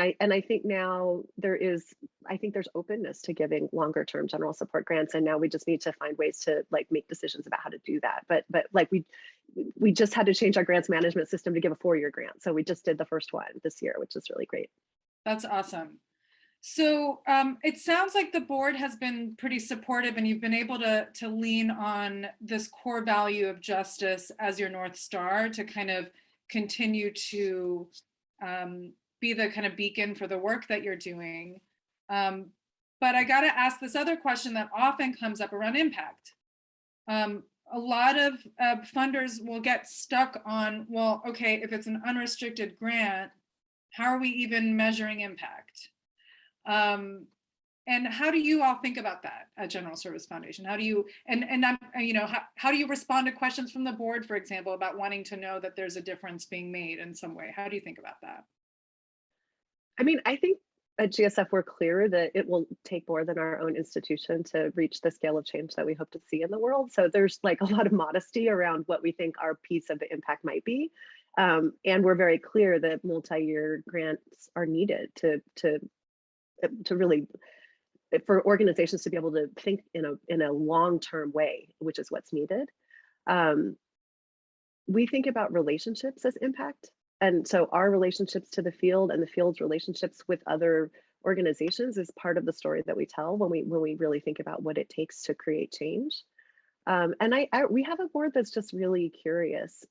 I think now there's openness to giving longer term general support grants, and now we just need to find ways to like make decisions about how to do that. But like we just had to change our grants management system to give a 4-year grant, so we just did the first one this year, which is really great. That's awesome. So it sounds like the board has been pretty supportive, and you've been able to lean on this core value of justice as your North Star to kind of continue to be the kind of beacon for the work that you're doing. But I got to ask this other question that often comes up around impact. A lot of funders will get stuck on, well, okay, if it's an unrestricted grant, how are we even measuring impact? And how do you all think about that at General Service Foundation? How do you, how do you respond to questions from the board, for example, about wanting to know that there's a difference being made in some way? How do you think about that? I mean, I think at GSF, we're clear that it will take more than our own institution to reach the scale of change that we hope to see in the world. So there's like a lot of modesty around what we think our piece of the impact might be. And we're very clear that multi-year grants are needed to really, for organizations to be able to think in a long-term way, which is what's needed. We think about relationships as impact. And so our relationships to the field and the field's relationships with other organizations is part of the story that we tell when we really think about what it takes to create change. And we have a board that's just really curious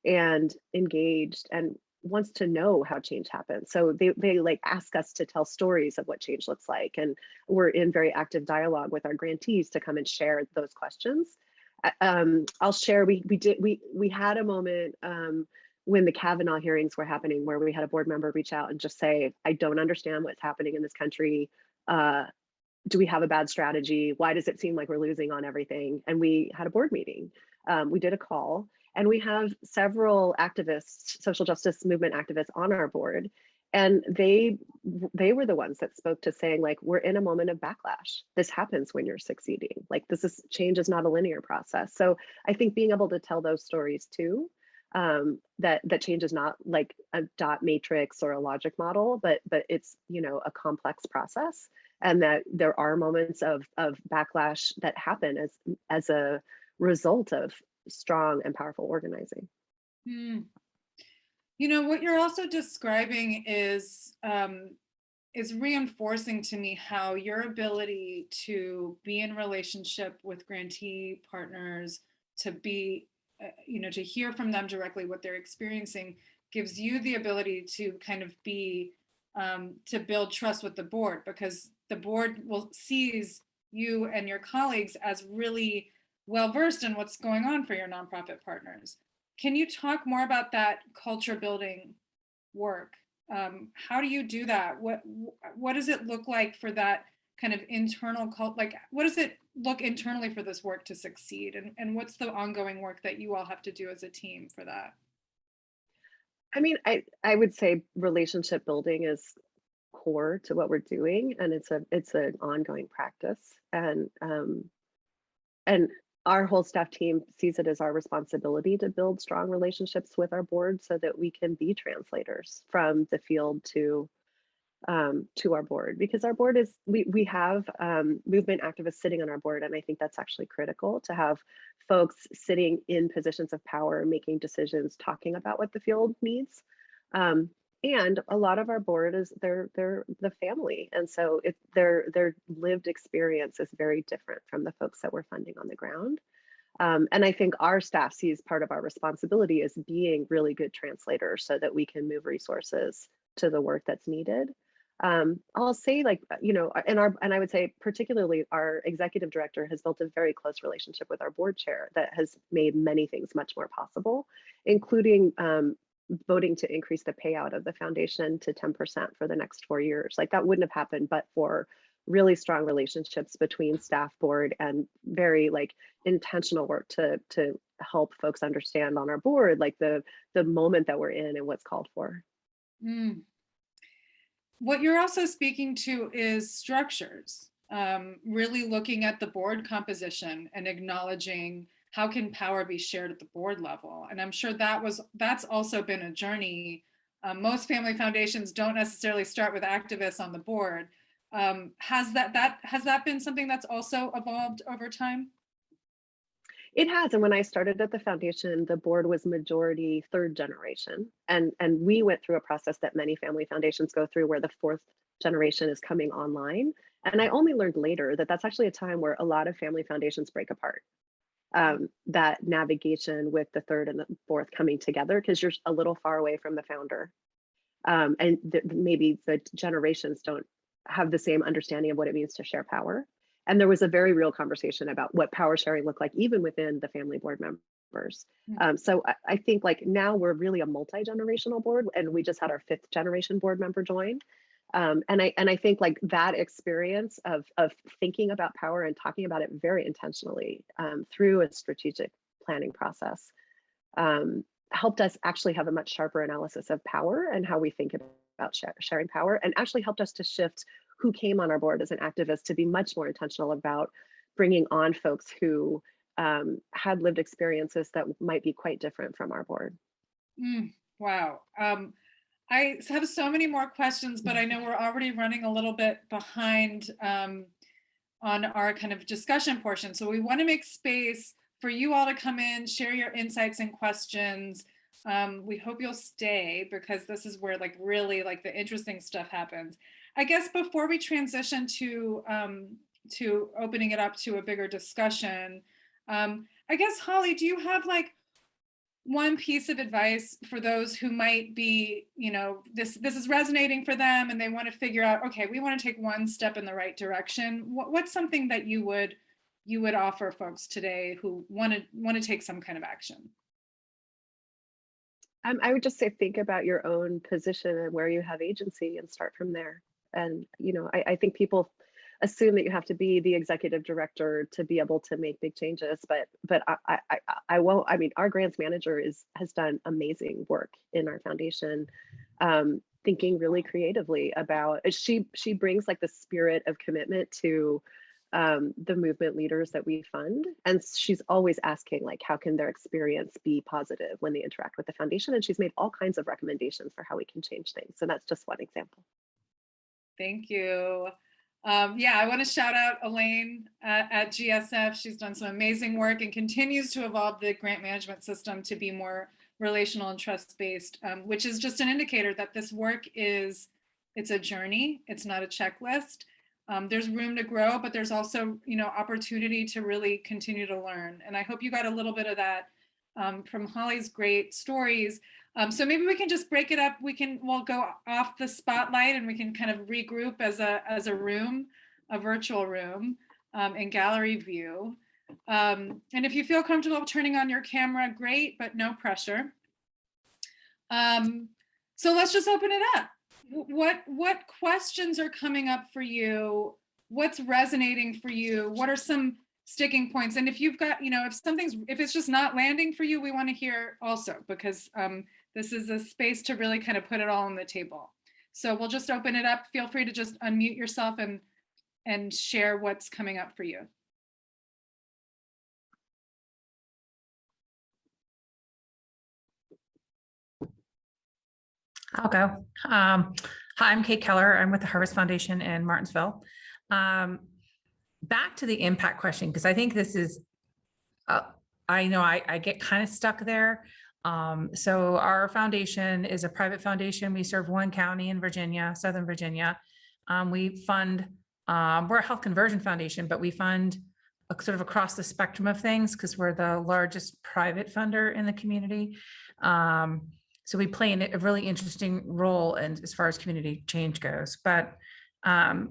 and engaged and wants to know how change happens. So they like ask us to tell stories of what change looks like. And we're in very active dialogue with our grantees to come and share those questions. I'll share, we had a moment when the Kavanaugh hearings were happening where we had a board member reach out and just say, I don't understand what's happening in this country. Do we have a bad strategy? Why does it seem like we're losing on everything? And we had a board meeting. We did a call, and we have several activists, social justice movement activists on our board. And they were the ones that spoke to saying, like, we're in a moment of backlash. This happens when you're succeeding. Like, change is not a linear process. So I think being able to tell those stories too, that change is not like a dot matrix or a logic model, but it's, a complex process, and that there are moments of backlash that happen as a result of strong and powerful organizing. What you're also describing is reinforcing to me how your ability to be in relationship with grantee partners, to be to hear from them directly what they're experiencing, gives you the ability to kind of be, to build trust with the board, because the board sees you and your colleagues as really well-versed in what's going on for your nonprofit partners. Can you talk more about that culture building work? How do you do that? What does it look like for that kind of internal what does it look internally for this work to succeed, and what's the ongoing work that you all have to do as a team for that? I mean, I would say relationship building is core to what we're doing, and it's an ongoing practice, and our whole staff team sees it as our responsibility to build strong relationships with our board so that we can be translators from the field to our board, because our board is, we have movement activists sitting on our board, and I think that's actually critical to have folks sitting in positions of power, making decisions, talking about what the field needs. And a lot of our board is they're the family, and so their lived experience is very different from the folks that we're funding on the ground. And I think our staff sees part of our responsibility as being really good translators so that we can move resources to the work that's needed. I'll say, like, and I would say particularly our executive director has built a very close relationship with our board chair that has made many things much more possible, including voting to increase the payout of the foundation to 10% for the next 4 years. Like, that wouldn't have happened but for really strong relationships between staff, board, and very like intentional work to help folks understand on our board like the moment that we're in and what's called for. Mm. What you're also speaking to is structures, really looking at the board composition and acknowledging how can power be shared at the board level. And I'm sure that's also been a journey. Most family foundations don't necessarily start with activists on the board. Has that been something that's also evolved over time? It has, and when I started at the foundation, the board was majority third generation, and we went through a process that many family foundations go through, where the fourth generation is coming online. And I only learned later that that's actually a time where a lot of family foundations break apart. That navigation with the third and the fourth coming together, because you're a little far away from the founder, and maybe the generations don't have the same understanding of what it means to share power. And there was a very real conversation about what power sharing looked like, even within the family board members. So I think like now we're really a multi-generational board, and we just had our 5th generation board member join. And I think like that experience of thinking about power and talking about it very intentionally through a strategic planning process helped us actually have a much sharper analysis of power and how we think about sharing power, and actually helped us to shift who came on our board as an activist to be much more intentional about bringing on folks who had lived experiences that might be quite different from our board. Wow. I have so many more questions, but I know we're already running a little bit behind on our kind of discussion portion. So we want to make space for you all to come in, share your insights and questions. We hope you'll stay, because this is where like really like the interesting stuff happens. I guess before we transition to opening it up to a bigger discussion, I guess, Holly, do you have like one piece of advice for those who might be, you know, this is resonating for them and they want to figure out, okay, we want to take one step in the right direction. What's something that you would offer folks today who want to take some kind of action? I would just say, think about your own position and where you have agency and start from there. And, you know, I think people assume that you have to be the executive director to be able to make big changes, but I won't. I mean, our grants manager has done amazing work in our foundation, thinking really creatively about. She brings like the spirit of commitment to the movement leaders that we fund, and she's always asking like, how can their experience be positive when they interact with the foundation? And she's made all kinds of recommendations for how we can change things. So that's just one example. Thank you. Yeah, I want to shout out Elaine at GSF. She's done some amazing work and continues to evolve the grant management system to be more relational and trust-based, which is just an indicator that this work it's a journey. It's not a checklist. There's room to grow, but there's also, you know, opportunity to really continue to learn. And I hope you got a little bit of that from Holly's great stories. So maybe we can just break it up. We'll go off the spotlight and we can kind of regroup as a room, a virtual room, in gallery view. And if you feel comfortable turning on your camera, great, but no pressure. So let's just open it up. What questions are coming up for you? What's resonating for you? What are some sticking points? And if you've got, you know, if it's just not landing for you, we want to hear also, because this is a space to really kind of put it all on the table. So we'll just open it up. Feel free to just unmute yourself and share what's coming up for you. I'll go. Hi, I'm Kate Keller. I'm with the Harvest Foundation in Martinsville. Back to the impact question, because I think this is, I know I get kind of stuck there. So our foundation is a private foundation. We serve one county in Virginia, Southern Virginia. We fund, we're a health conversion foundation, but we fund sort of across the spectrum of things because we're the largest private funder in the community. So we play a really interesting role as far as community change goes. But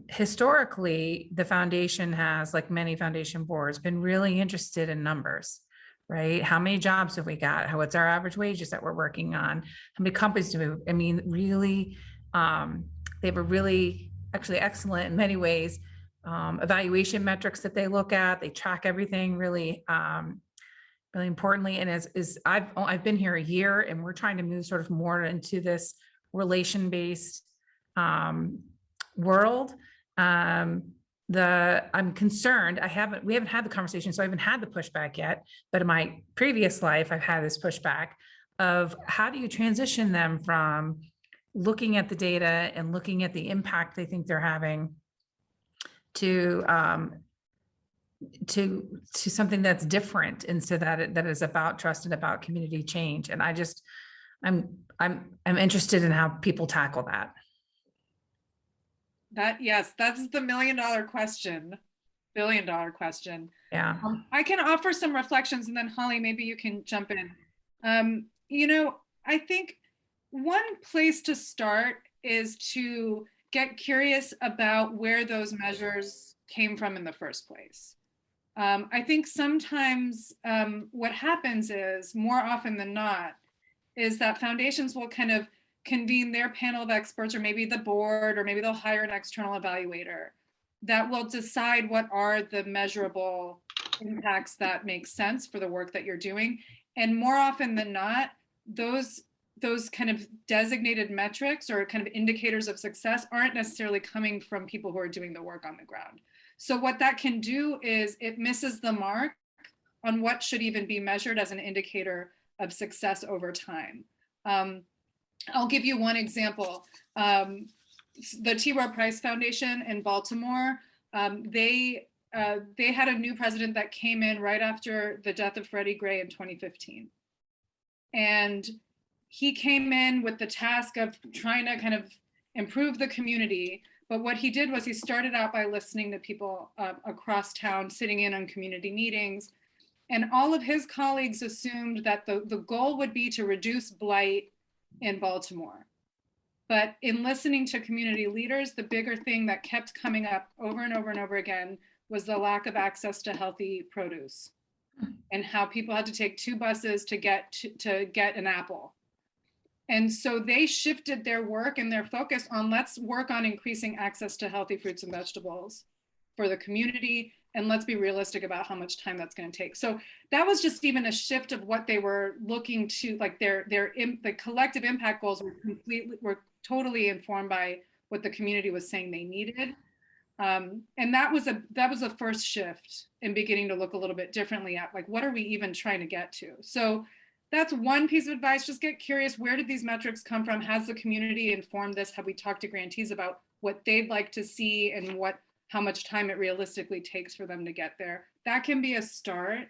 historically, the foundation has, like many foundation boards, been really interested in numbers, right? How many jobs have we got? What's our average wages that we're working on? How many companies do we, I mean, really, they were really actually excellent in many ways evaluation metrics that they look at. They track everything really, really importantly. And as I've been here a year, and we're trying to move sort of more into this relation-based world. I'm concerned. We haven't had the conversation, so I haven't had the pushback yet. But in my previous life, I've had this pushback of how do you transition them from looking at the data and looking at the impact they think they're having to something that's different, and so that is about trust and about community change. And I'm interested in how people tackle that. Yes, that's the $1 million question, $1 billion question. Yeah. I can offer some reflections, and then Holly, maybe you can jump in. I think one place to start is to get curious about where those measures came from in the first place. I think sometimes what happens is, more often than not, is that foundations will kind of convene their panel of experts, or maybe the board, or maybe they'll hire an external evaluator that will decide what are the measurable impacts that make sense for the work that you're doing. And more often than not, those kind of designated metrics or kind of indicators of success aren't necessarily coming from people who are doing the work on the ground. So what that can do is it misses the mark on what should even be measured as an indicator of success over time. I'll give you one example. The T. Rowe Price Foundation in Baltimore, they had a new president that came in right after the death of Freddie Gray in 2015. And he came in with the task of trying to kind of improve the community. But what he did was he started out by listening to people across town, sitting in on community meetings. And all of his colleagues assumed that the goal would be to reduce blight in Baltimore. But in listening to community leaders, the bigger thing that kept coming up over and over and over again was the lack of access to healthy produce, and how people had to take 2 buses to get an apple. And so they shifted their work and their focus on, let's work on increasing access to healthy fruits and vegetables for the community, and let's be realistic about how much time that's going to take. So that was just even a shift of what they were looking to, like the collective impact goals were totally informed by what the community was saying they needed. And that was a first shift in beginning to look a little bit differently at, like, what are we even trying to get to? So that's one piece of advice. Just get curious. Where did these metrics come from? Has the community informed this? Have we talked to grantees about what they'd like to see and how much time it realistically takes for them to get there? That can be a start.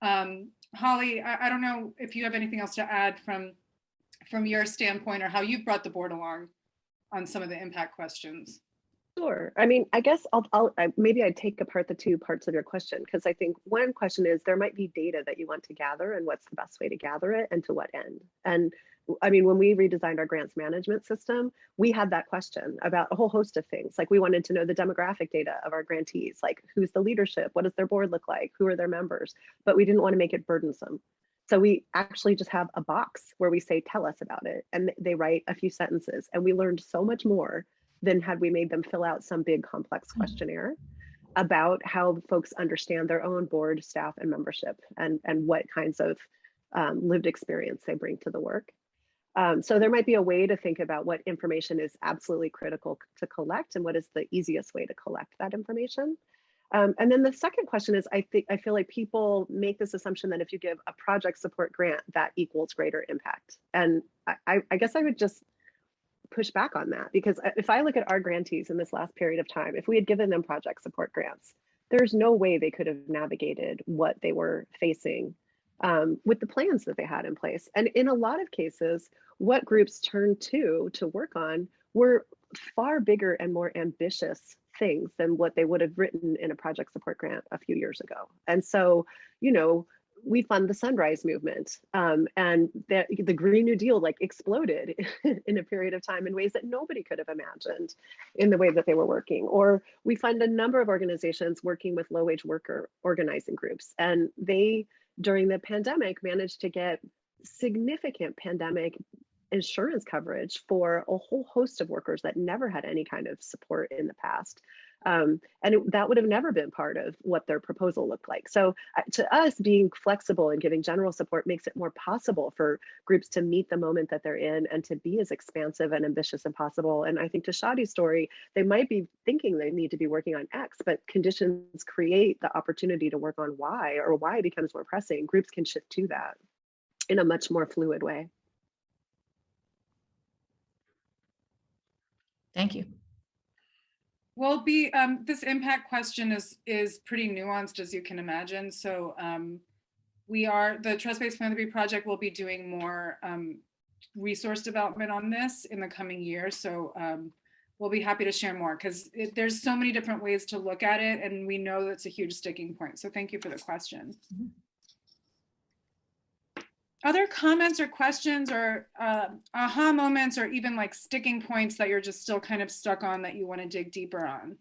Holly, I don't know if you have anything else to add from your standpoint, or how you've brought the board along on some of the impact questions. Sure. I mean, I guess maybe I'd take apart the 2 parts of your question, because I think one question is there might be data that you want to gather, and what's the best way to gather it and to what end. And I mean, when we redesigned our grants management system, we had that question about a whole host of things. Like, we wanted to know the demographic data of our grantees, like who's the leadership, what does their board look like, who are their members, but we didn't want to make it burdensome. So we actually just have a box where we say, tell us about it. And they write a few sentences, and we learned so much more than had we made them fill out some big complex questionnaire about how folks understand their own board, staff, and membership, and what kinds of lived experience they bring to the work. So there might be a way to think about what information is absolutely critical to collect, and what is the easiest way to collect that information. And then the second question is, I feel like people make this assumption that if you give a project support grant, that equals greater impact. And I guess I would just push back on that, because if I look at our grantees in this last period of time, if we had given them project support grants, there's no way they could have navigated what they were facing with the plans that they had in place. And in a lot of cases, what groups turned to work on were far bigger and more ambitious things than what they would have written in a project support grant a few years ago. And so, we fund the Sunrise Movement, and the Green New Deal exploded in a period of time in ways that nobody could have imagined in the way that they were working. Or we fund a number of organizations working with low-wage worker organizing groups, and they, during the pandemic, managed to get significant pandemic insurance coverage for a whole host of workers that never had any kind of support in the past. That would have never been part of what their proposal looked like. So to us, being flexible and giving general support makes it more possible for groups to meet the moment that they're in and to be as expansive and ambitious as possible. And I think to Shady's story, they might be thinking they need to be working on X, but conditions create the opportunity to work on Y, or Y becomes more pressing. Groups can shift to that in a much more fluid way. Thank you. Well, this impact question is pretty nuanced, as you can imagine. So the TrustBased Philanthropy Project will be doing more resource development on this in the coming year. So we'll be happy to share more, because there's so many different ways to look at it, and we know that's a huge sticking point. So thank you for the question. Mm-hmm. Other comments or questions or aha moments, or even like sticking points that you're just still kind of stuck on that you want to dig deeper on?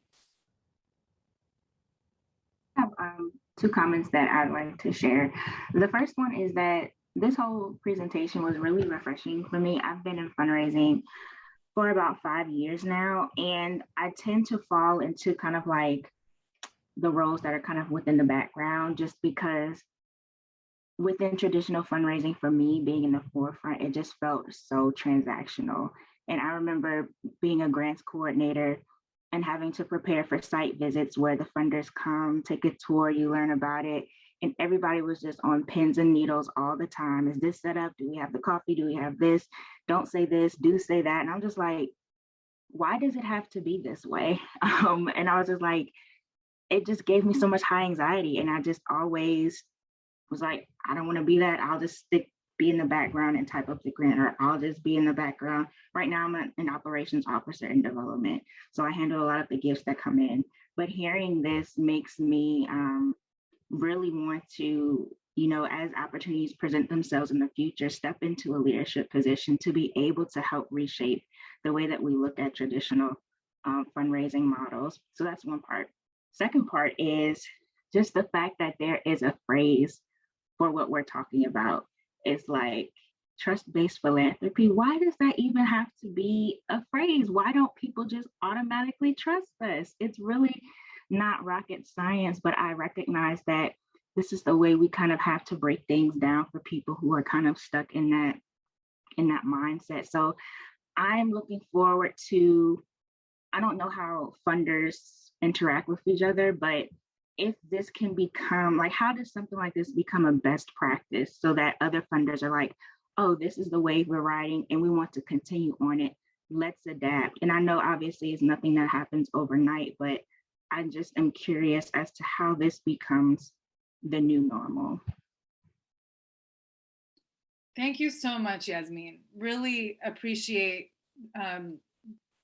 I have two comments that I'd like to share. The first one is that this whole presentation was really refreshing for me. I've been in fundraising for about 5 years now, and I tend to fall into kind of like the roles that are kind of within the background, just because within traditional fundraising, for me, being in the forefront, it just felt so transactional. And I remember being a grants coordinator and having to prepare for site visits where the funders come, take a tour, you learn about it. And everybody was just on pins and needles all the time. Is this set up? Do we have the coffee? Do we have this? Don't say this, do say that. And I'm just like, why does it have to be this way? And I was just like, it just gave me so much high anxiety. And I just always was like, I don't want to be that. I'll just be in the background and type up the grant, or I'll just be in the background. Right now, I'm an operations officer in development, so I handle a lot of the gifts that come in. But hearing this makes me really want to, as opportunities present themselves in the future, step into a leadership position to be able to help reshape the way that we look at traditional fundraising models. So that's one part. Second part is just the fact that there is a phrase for what we're talking about. It's like trust-based philanthropy. Why does that even have to be a phrase? Why don't people just automatically trust us? It's really not rocket science, but I recognize that this is the way we kind of have to break things down for people who are kind of stuck in that mindset. So I'm looking forward to, I don't know how funders interact with each other, but if this can become, like, how does something like this become a best practice so that other funders are like, oh, this is the wave we're riding and we want to continue on it, let's adapt. And I know obviously it's nothing that happens overnight, but I just am curious as to how this becomes the new normal. Thank you so much, Yasmin. Really appreciate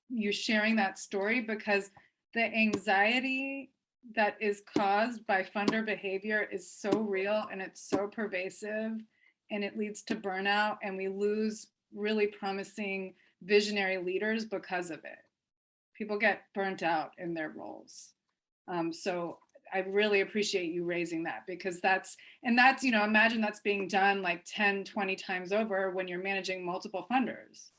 you sharing that story, because the anxiety that is caused by funder behavior is so real and it's so pervasive, and it leads to burnout, and we lose really promising visionary leaders because of it. People get burnt out in their roles. So I really appreciate you raising that, because that's, imagine that's being done like 10, 20 times over when you're managing multiple funders.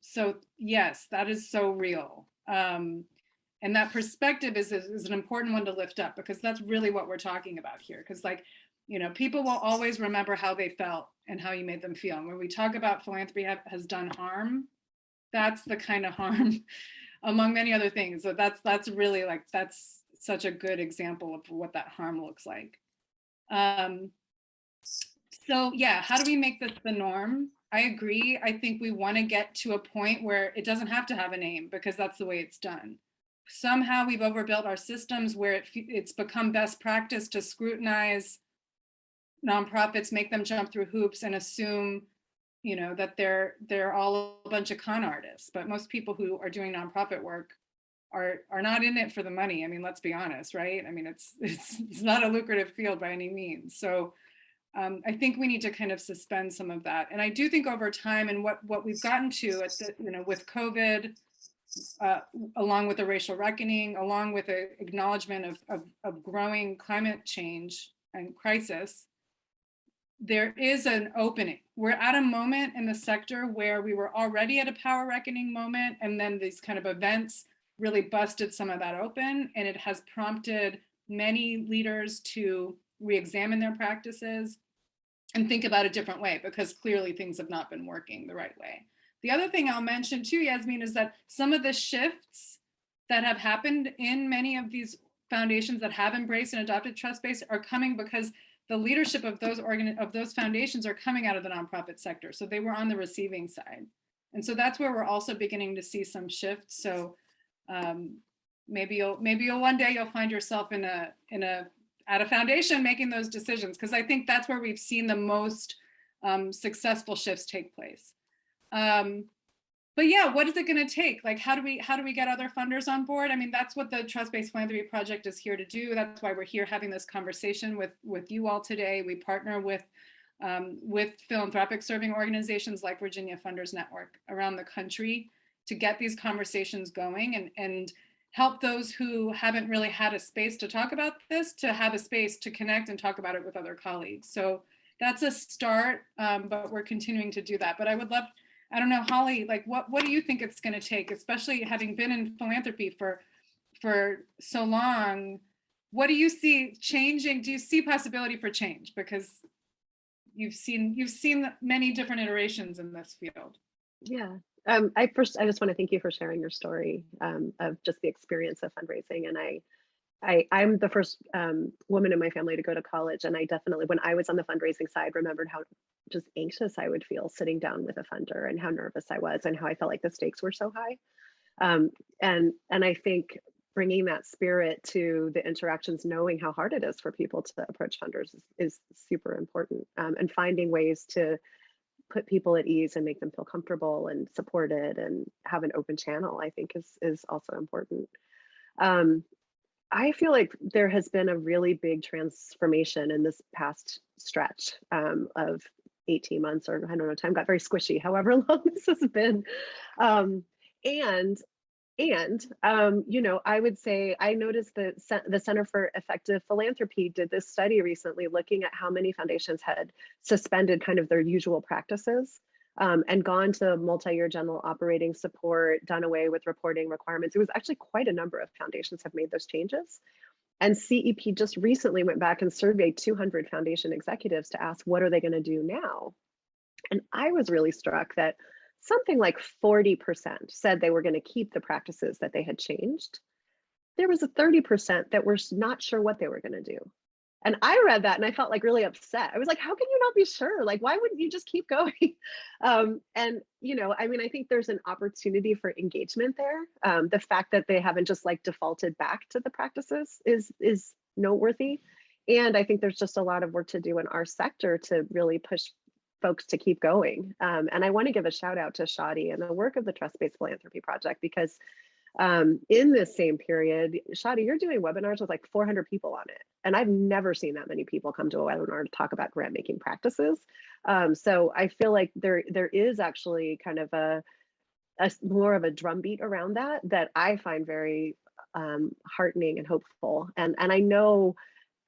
So yes, that is so real. And that perspective is an important one to lift up, because that's really what we're talking about here. Because people will always remember how they felt and how you made them feel. And when we talk about philanthropy has done harm, that's the kind of harm, among many other things. So that's really that's such a good example of what that harm looks like. So yeah, how do we make this the norm? I agree. I think we want to get to a point where it doesn't have to have a name, because that's the way it's done. Somehow we've overbuilt our systems where it's become best practice to scrutinize nonprofits, make them jump through hoops, and assume, that they're all a bunch of con artists. But most people who are doing nonprofit work are not in it for the money. I mean, let's be honest, right? I mean, it's not a lucrative field by any means. So I think we need to kind of suspend some of that. And I do think over time, and what we've gotten to with COVID, along with the racial reckoning, along with the acknowledgement of growing climate change and crisis, there is an opening. We're at a moment in the sector where we were already at a power reckoning moment, and then these kind of events really busted some of that open, and it has prompted many leaders to re-examine their practices and think about a different way, because clearly things have not been working the right way. The other thing I'll mention too, Yasmin, is that some of the shifts that have happened in many of these foundations that have embraced and adopted trust-based are coming because the leadership of those foundations are coming out of the nonprofit sector. So they were on the receiving side. And so that's where we're also beginning to see some shifts. So maybe you'll one day you'll find yourself at a foundation making those decisions, because I think that's where we've seen the most successful shifts take place. But yeah, what is it going to take? Like, how do we get other funders on board? I mean, that's what the Trust-Based Philanthropy Project is here to do. That's why we're here having this conversation with you all today. We partner with philanthropic serving organizations like Virginia Funders Network around the country to get these conversations going and help those who haven't really had a space to talk about this to have a space to connect and talk about it with other colleagues. So that's a start, but we're continuing to do that. But I would love, I don't know, Holly, like what do you think it's going to take, especially having been in philanthropy for so long? What do you see changing? Do you see possibility for change? Because you've seen many different iterations in this field. Yeah. I just want to thank you for sharing your story of just the experience of fundraising. And I'm the first woman in my family to go to college. And I definitely, when I was on the fundraising side, remembered how just anxious I would feel sitting down with a funder and how nervous I was and how I felt like the stakes were so high. And I think bringing that spirit to the interactions, knowing how hard it is for people to approach funders is super important, and finding ways to put people at ease and make them feel comfortable and supported and have an open channel, I think is also important. I feel like there has been a really big transformation in this past stretch of 18 months, or I don't know, time got very squishy, however long this has been. You know, I would say I noticed that the Center for Effective Philanthropy did this study recently looking at how many foundations had suspended kind of their usual practices and gone to multi-year general operating support, done away with reporting requirements. It was actually quite a number of foundations have made those changes. And CEP just recently went back and surveyed 200 foundation executives to ask, what are they going to do now? And I was really struck that something like 40% said they were going to keep the practices that they had changed. There was a 30% that were not sure what they were going to do. And I read that and I felt like really upset. I was like, how can you not be sure? Like, why wouldn't you just keep going? And, you know, I mean, I think there's an opportunity for engagement there. The fact that they haven't just like defaulted back to the practices is noteworthy. And I think there's just a lot of work to do in our sector to really push folks to keep going. And I want to give a shout out to Shaady and the work of the Trust-Based Philanthropy Project, because in this same period, Shaady, you're doing webinars with like 400 people on it. And I've never seen that many people come to a webinar to talk about grant making practices. So I feel like there is actually kind of a more of a drumbeat around that I find very heartening and hopeful. And I know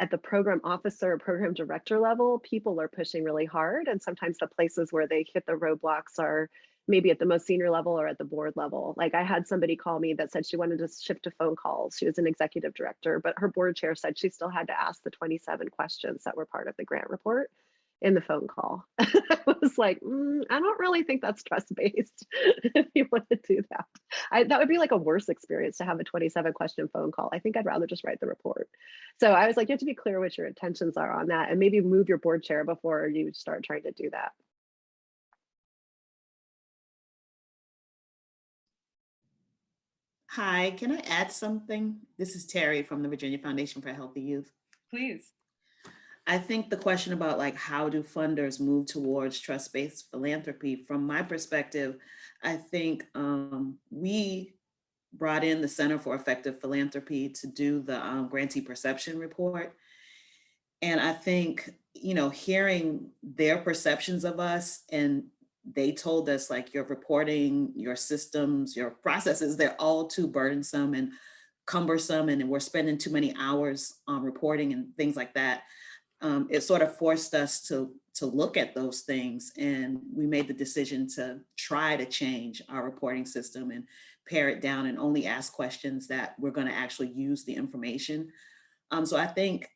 at the program officer, program director level, people are pushing really hard. And sometimes the places where they hit the roadblocks are maybe at the most senior level or at the board level. Like I had somebody call me that said she wanted to shift to phone calls. She was an executive director, but her board chair said she still had to ask the 27 questions that were part of the grant report in the phone call. I was like, I don't really think that's trust-based if you want to do that. That would be like a worse experience to have a 27 question phone call. I think I'd rather just write the report. So I was like, you have to be clear what your intentions are on that and maybe move your board chair before you start trying to do that. Hi, can I add something? This is Terry from the Virginia Foundation for Healthy Youth. Please. I think the question about like how do funders move towards trust-based philanthropy, from my perspective, I think we brought in the Center for Effective Philanthropy to do the grantee perception report. And I think, you know, hearing their perceptions of us, and they told us like your reporting, your systems, your processes, they're all too burdensome and cumbersome, and we're spending too many hours on reporting and things like that. it sort of forced us to look at those things, and we made the decision to try to change our reporting system and pare it down and only ask questions that we're going to actually use the information. So I think,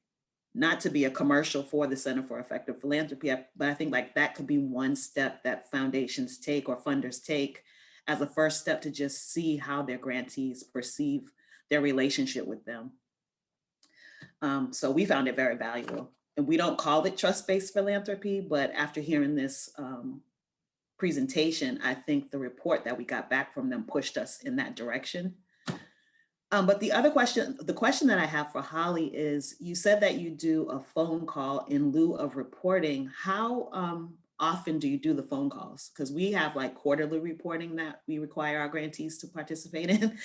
not to be a commercial for the Center for Effective Philanthropy, but I think like that could be one step that foundations take or funders take as a first step to just see how their grantees perceive their relationship with them. So we found it very valuable. And we don't call it trust-based philanthropy, but after hearing this presentation, I think the report that we got back from them pushed us in that direction. But the other question, the question that I have for Holly is, you said that you do a phone call in lieu of reporting. How often do you do the phone calls? Because we have like quarterly reporting that we require our grantees to participate in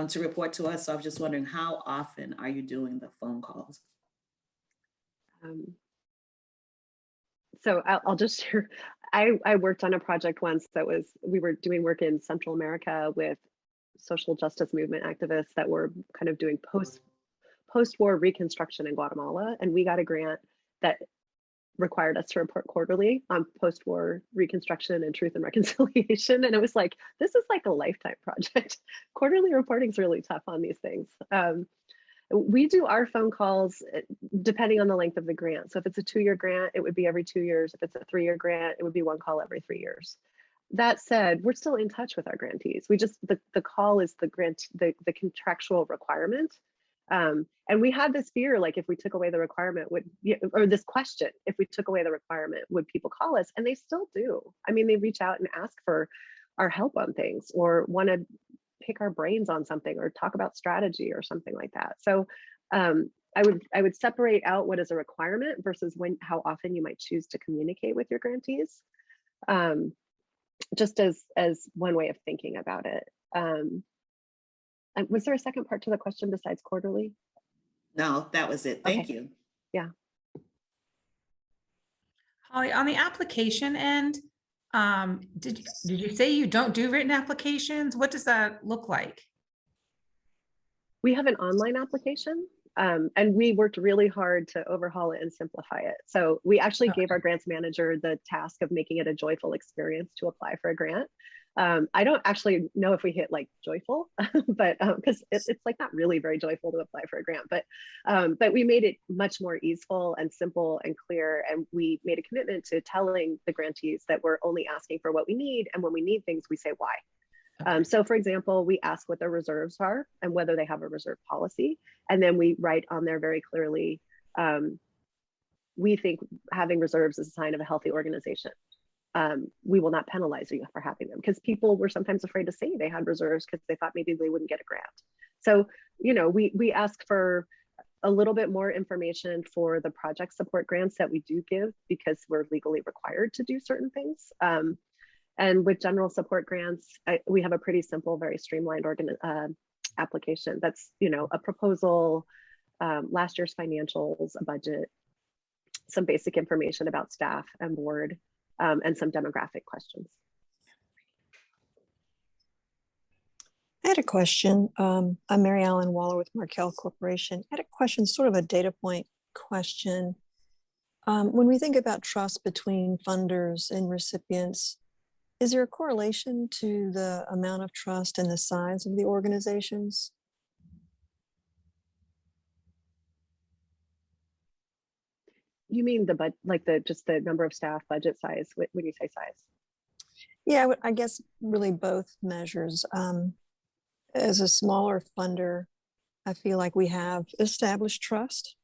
to report to us. So I was just wondering, how often are you doing the phone calls? So I'll just share, I worked on a project once that was, we were doing work in Central America with social justice movement activists that were kind of doing post-war reconstruction in Guatemala. And we got a grant that required us to report quarterly on post-war reconstruction and truth and reconciliation. And it was like, this is like a lifetime project. Quarterly reporting is really tough on these things. We do our phone calls depending on the length of the grant. So if it's a 2-year grant, it would be every 2 years. If it's a 3-year grant, it would be one call every 3 years. That said, we're still in touch with our grantees. We just, the call is the contractual requirement. And we had this fear, like if we took away the requirement, or this question, if we took away the requirement, would people call us? And they still do. I mean, they reach out and ask for our help on things or want to pick our brains on something or talk about strategy or something like that. So I would separate out what is a requirement versus how often you might choose to communicate with your grantees, just as one way of thinking about it. Was there a second part to the question besides quarterly? No, that was it. Thank Okay. you. Yeah. Holly, on the application end, did you say you don't do written applications? What does that look like? We have an online application, and we worked really hard to overhaul it and simplify it. So we actually gave our grants manager the task of making it a joyful experience to apply for a grant. I don't actually know if we hit like joyful, but because it's like not really very joyful to apply for a grant, but we made it much more easeful and simple and clear. And we made a commitment to telling the grantees that we're only asking for what we need. And when we need things, we say why. So for example, we ask what their reserves are and whether they have a reserve policy. And then we write on there very clearly, we think having reserves is a sign of a healthy organization. We will not penalize you for having them, because people were sometimes afraid to say they had reserves because they thought maybe they wouldn't get a grant. So, you know, we ask for a little bit more information for the project support grants that we do give because we're legally required to do certain things. And with general support grants, we have a pretty simple, very streamlined application. That's, you know, a proposal, last year's financials, a budget, some basic information about staff and board, and some demographic questions. I had a question. I'm Mary Ellen Waller with Markel Corporation. I had a question, sort of a data point question. When we think about trust between funders and recipients, is there a correlation to the amount of trust and the size of the organizations? You mean just the number of staff, budget size, when you say size? Yeah, I guess really both measures. As a smaller funder, I feel like we have established trust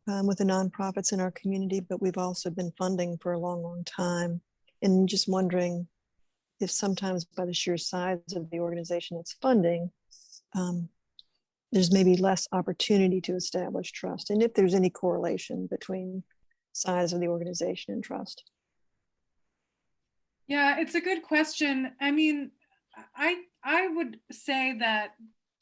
with the nonprofits in our community, but we've also been funding for a long, long time. And just wondering if sometimes by the sheer size of the organization it's funding, there's maybe less opportunity to establish trust, and if there's any correlation between size of the organization and trust. Yeah, it's a good question. I mean, I would say that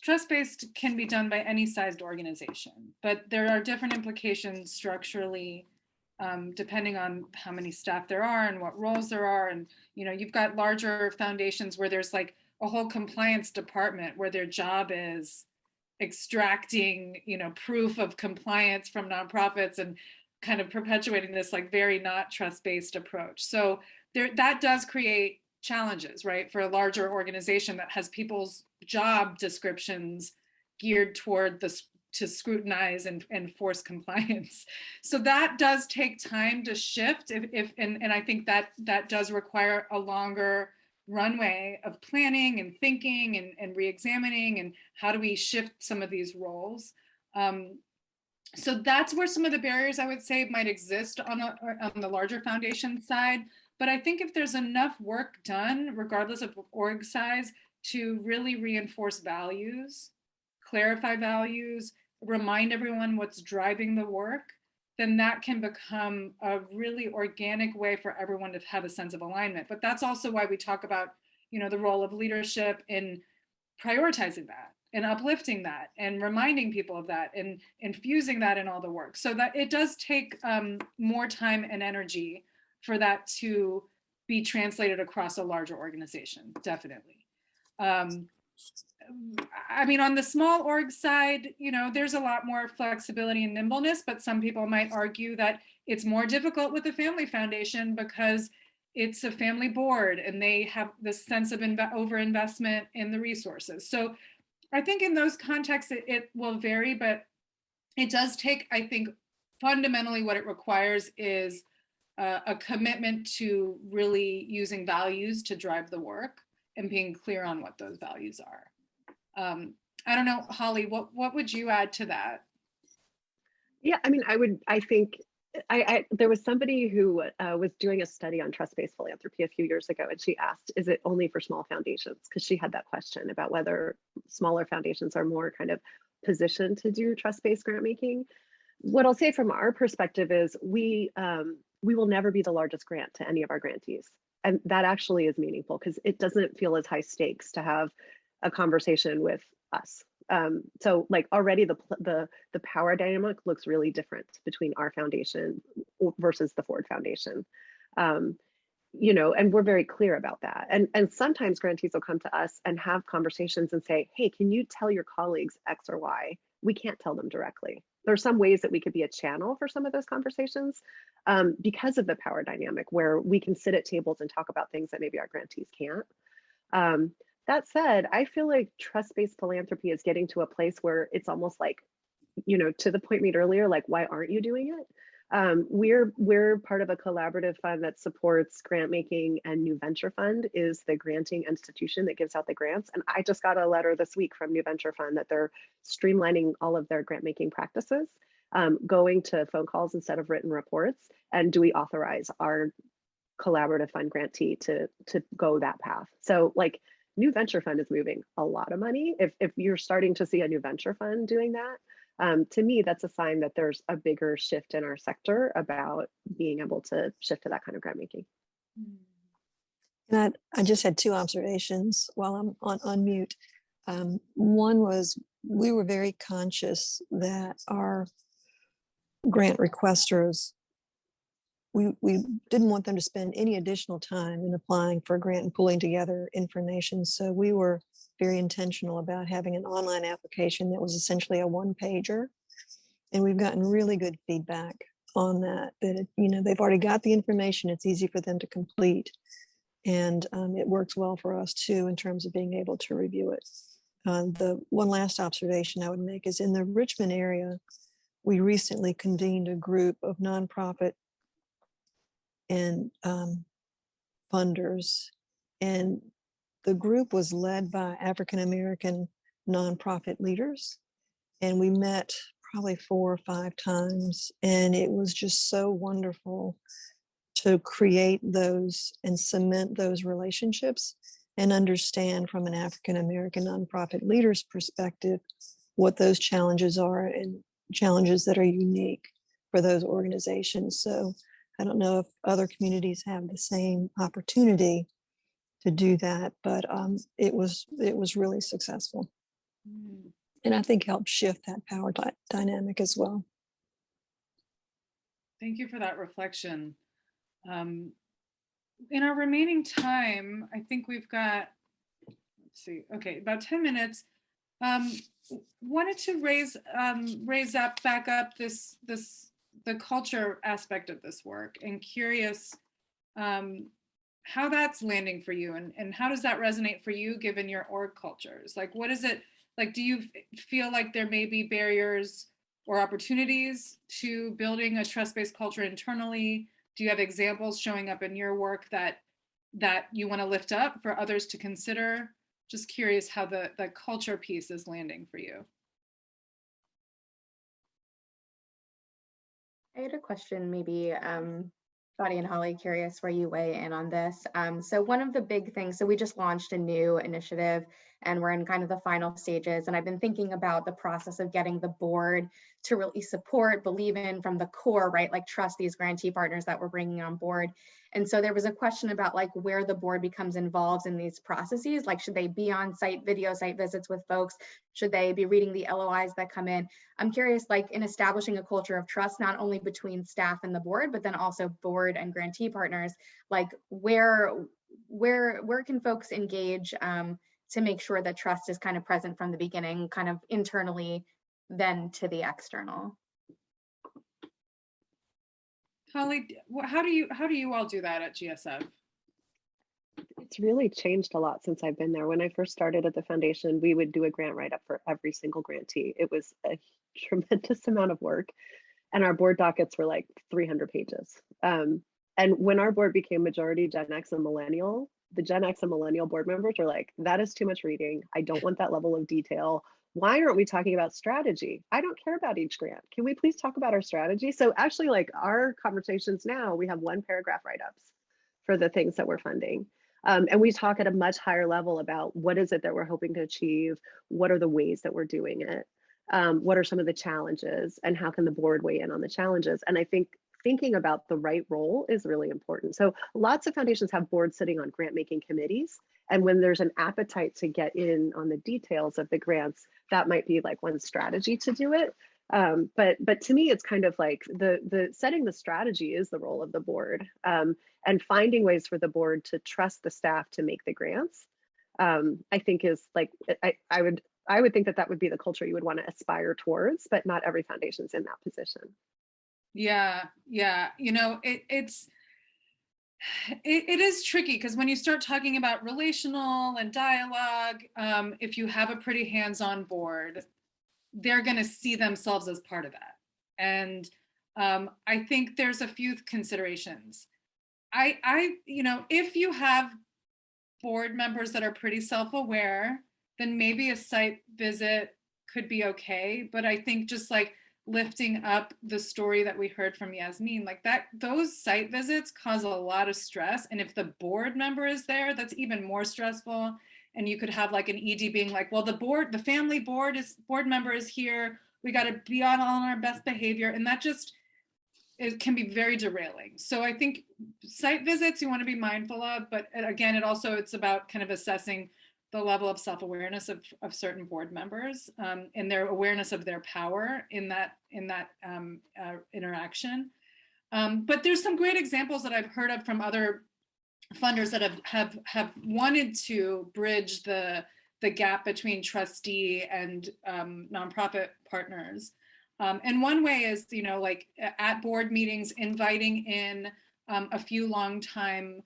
trust-based can be done by any sized organization, but there are different implications structurally depending on how many staff there are and what roles there are. And, you know, you've got larger foundations where there's like a whole compliance department where their job is extracting, you know, proof of compliance from nonprofits. And kind of perpetuating this like very not trust-based approach. So that does create challenges, right, for a larger organization that has people's job descriptions geared toward this to scrutinize and force compliance. So that does take time to shift and I think that does require a longer runway of planning and thinking and re-examining and how do we shift some of these roles. So that's where some of the barriers I would say might exist on the larger foundation side. But I think if there's enough work done, regardless of org size, to really reinforce values, clarify values, remind everyone what's driving the work, then that can become a really organic way for everyone to have a sense of alignment. But that's also why we talk about, the role of leadership in prioritizing that and uplifting that and reminding people of that and infusing that in all the work. So that it does take more time and energy for that to be translated across a larger organization, definitely. I mean, on the small org side, there's a lot more flexibility and nimbleness, but some people might argue that it's more difficult with the family foundation because it's a family board and they have this sense of overinvestment in the resources. So I think in those contexts, it will vary, but it does take, I think, fundamentally what it requires is a commitment to really using values to drive the work and being clear on what those values are. I don't know, Holly, what would you add to that? Yeah, I mean, there was somebody who was doing a study on trust-based philanthropy a few years ago, and she asked, is it only for small foundations? Because she had that question about whether smaller foundations are more kind of positioned to do trust-based grant making. What I'll say from our perspective is we will never be the largest grant to any of our grantees. And that actually is meaningful because it doesn't feel as high stakes to have a conversation with us. So like already the power dynamic looks really different between our foundation versus the Ford Foundation. And we're very clear about that. And sometimes grantees will come to us and have conversations and say, hey, can you tell your colleagues X or Y? We can't tell them directly. There's some ways that we could be a channel for some of those conversations because of the power dynamic where we can sit at tables and talk about things that maybe our grantees can't. That said, I feel like trust-based philanthropy is getting to a place where it's almost like, to the point made earlier, like, why aren't you doing it? We're part of a collaborative fund that supports grant making, and New Venture Fund is the granting institution that gives out the grants. And I just got a letter this week from New Venture Fund that they're streamlining all of their grant making practices, going to phone calls instead of written reports. And do we authorize our collaborative fund grantee to go that path? So like, New Venture Fund is moving a lot of money. If you're starting to see a New Venture Fund doing that, to me, that's a sign that there's a bigger shift in our sector about being able to shift to that kind of grant making. And I just had two observations while I'm on mute. One was we were very conscious that our grant requesters, we didn't want them to spend any additional time in applying for a grant and pulling together information. So we were very intentional about having an online application that was essentially a one-pager. And we've gotten really good feedback on that, they've already got the information. It's easy for them to complete. And it works well for us too, in terms of being able to review it. The one last observation I would make is in the Richmond area, we recently convened a group of nonprofit and funders, and the group was led by African-American nonprofit leaders, and we met probably 4 or 5 times, and it was just so wonderful to create those and cement those relationships and understand from an African-American nonprofit leader's perspective what those challenges are and challenges that are unique for those organizations. So I don't know if other communities have the same opportunity to do that, but it was really successful. And I think helped shift that power dynamic as well. Thank you for that reflection. In our remaining time, I think we've got, let's see, okay, about 10 minutes. Wanted to raise back up this the culture aspect of this work, and curious how that's landing for you, and how does that resonate for you given your org cultures? Like, what is it like? Do you feel like there may be barriers or opportunities to building a trust-based culture internally? Do you have examples showing up in your work that you want to lift up for others to consider? Just curious how the culture piece is landing for you. I had a question, maybe Shaady and Holly, curious where you weigh in on this. So one of the big things, so we just launched a new initiative and we're in kind of the final stages. And I've been thinking about the process of getting the board to really support, believe in from the core, right? Like trust these grantee partners that we're bringing on board. And so there was a question about like where the board becomes involved in these processes. Like, should they be on site, video site visits with folks? Should they be reading the LOIs that come in? I'm curious, like in establishing a culture of trust, not only between staff and the board, but then also board and grantee partners, like where can folks engage to make sure that trust is kind of present from the beginning, kind of internally, then to the external? Holly, how do you all do that at GSF? It's really changed a lot since I've been there. When I first started at the foundation, we would do a grant write-up for every single grantee. It was a tremendous amount of work, and our board dockets were like 300 pages. And when our board became majority Gen X and Millennial, the Gen X and Millennial board members were like, that is too much reading. I don't want that level of detail. Why aren't we talking about strategy? I don't care about each grant. Can we please talk about our strategy? So actually, like our conversations now, we have 1-paragraph write-ups for the things that we're funding. And we talk at a much higher level about what is it that we're hoping to achieve? What are the ways that we're doing it? What are some of the challenges, and how can the board weigh in on the challenges? And I think thinking about the right role is really important. So lots of foundations have boards sitting on grant making committees. And when there's an appetite to get in on the details of the grants, that might be like one strategy to do it. But to me, it's kind of like the setting the strategy is the role of the board, and finding ways for the board to trust the staff to make the grants. I think is like, I would think that would be the culture you would want to aspire towards, but not every foundation's in that position. Yeah. You know, it is tricky because when you start talking about relational and dialogue, if you have a pretty hands-on board, they're going to see themselves as part of that. And I think there's a few considerations. You know, if you have board members that are pretty self-aware, then maybe a site visit could be okay. But I think just like lifting up the story that we heard from Yasmin, like that, those site visits cause a lot of stress. And if the board member is there, that's even more stressful. And you could have like an ED being like, well, the family board member is here. We got to be on our best behavior. And that just, it can be very derailing. So I think site visits you want to be mindful of, but again, it's about kind of assessing the level of self-awareness of certain board members and their awareness of their power in that interaction. But there's some great examples that I've heard of from other funders that have wanted to bridge the gap between trustee and nonprofit partners. And one way is, you know, like at board meetings, inviting in a few longtime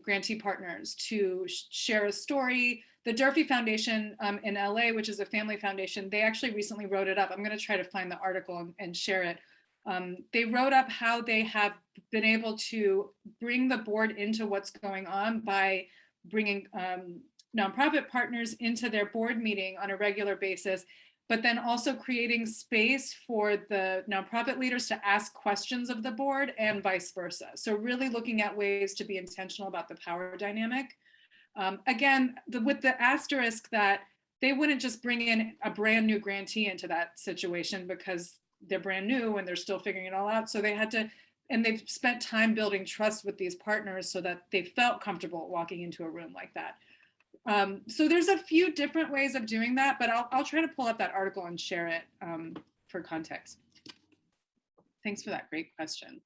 grantee partners to share a story. The Durfee Foundation in LA, which is a family foundation, they actually recently wrote it up. I'm going to try to find the article and share it. They wrote up how they have been able to bring the board into what's going on by bringing nonprofit partners into their board meeting on a regular basis, but then also creating space for the nonprofit leaders to ask questions of the board and vice versa. So really looking at ways to be intentional about the power dynamic. Again, with the asterisk that they wouldn't just bring in a brand new grantee into that situation because they're brand new and they're still figuring it all out. So they had to, and they've spent time building trust with these partners so that they felt comfortable walking into a room like that. So there's a few different ways of doing that, but I'll try to pull up that article and share it for context. Thanks for that great question.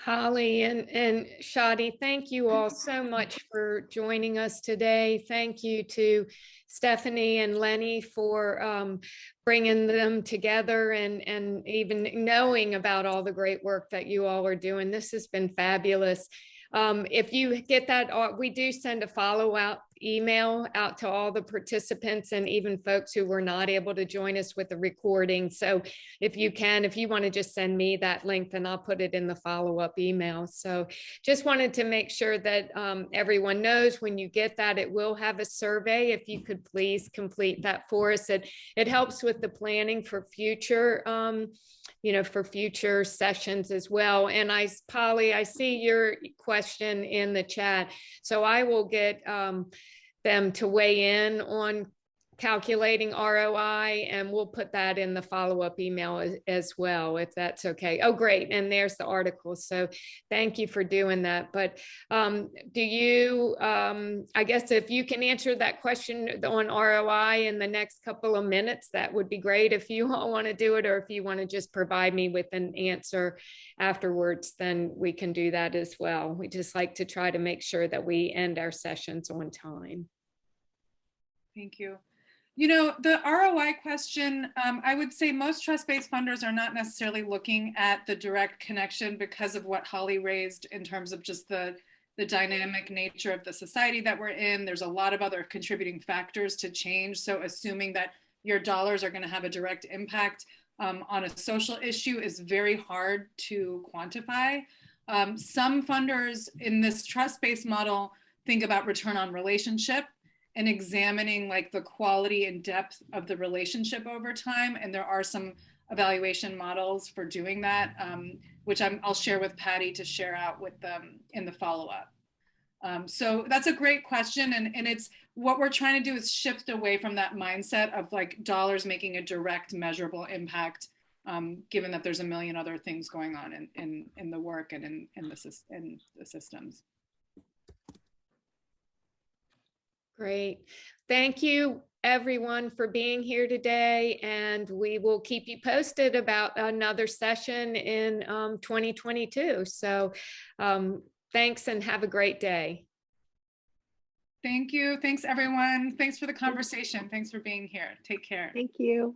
Holly and Shaady, thank you all so much for joining us today. Thank you to Stephanie and Lenny for bringing them together and even knowing about all the great work that you all are doing. This has been fabulous. If you get that, we do send a follow-up email out to all the participants and even folks who were not able to join us with the recording. So if you want to just send me that link, then I'll put it in the follow-up email. So just wanted to make sure that everyone knows when you get that, it will have a survey. If you could please complete that for us. It helps with the planning for future for future sessions as well. And Polly, I see your question in the chat. So I will get them to weigh in on calculating ROI, and we'll put that in the follow-up email as well, if that's okay. Oh, great. And there's the article. So thank you for doing that. But do you, I guess if you can answer that question on ROI in the next couple of minutes, that would be great. If you all want to do it, or if you want to just provide me with an answer afterwards, then we can do that as well. We just like to try to make sure that we end our sessions on time. Thank you. You know, the ROI question, I would say most trust-based funders are not necessarily looking at the direct connection because of what Holly raised in terms of just the dynamic nature of the society that we're in. There's a lot of other contributing factors to change. So assuming that your dollars are going to have a direct impact on a social issue is very hard to quantify. Some funders in this trust-based model think about return on relationship and examining like the quality and depth of the relationship over time. And there are some evaluation models for doing that, which I'll share with Patty to share out with them in the follow-up. So that's a great question. And it's what we're trying to do is shift away from that mindset of like dollars making a direct measurable impact, given that there's a million other things going on in the work and in the systems. Great. Thank you, everyone, for being here today. And we will keep you posted about another session in 2022. So thanks and have a great day. Thank you. Thanks, everyone. Thanks for the conversation. Thanks for being here. Take care. Thank you.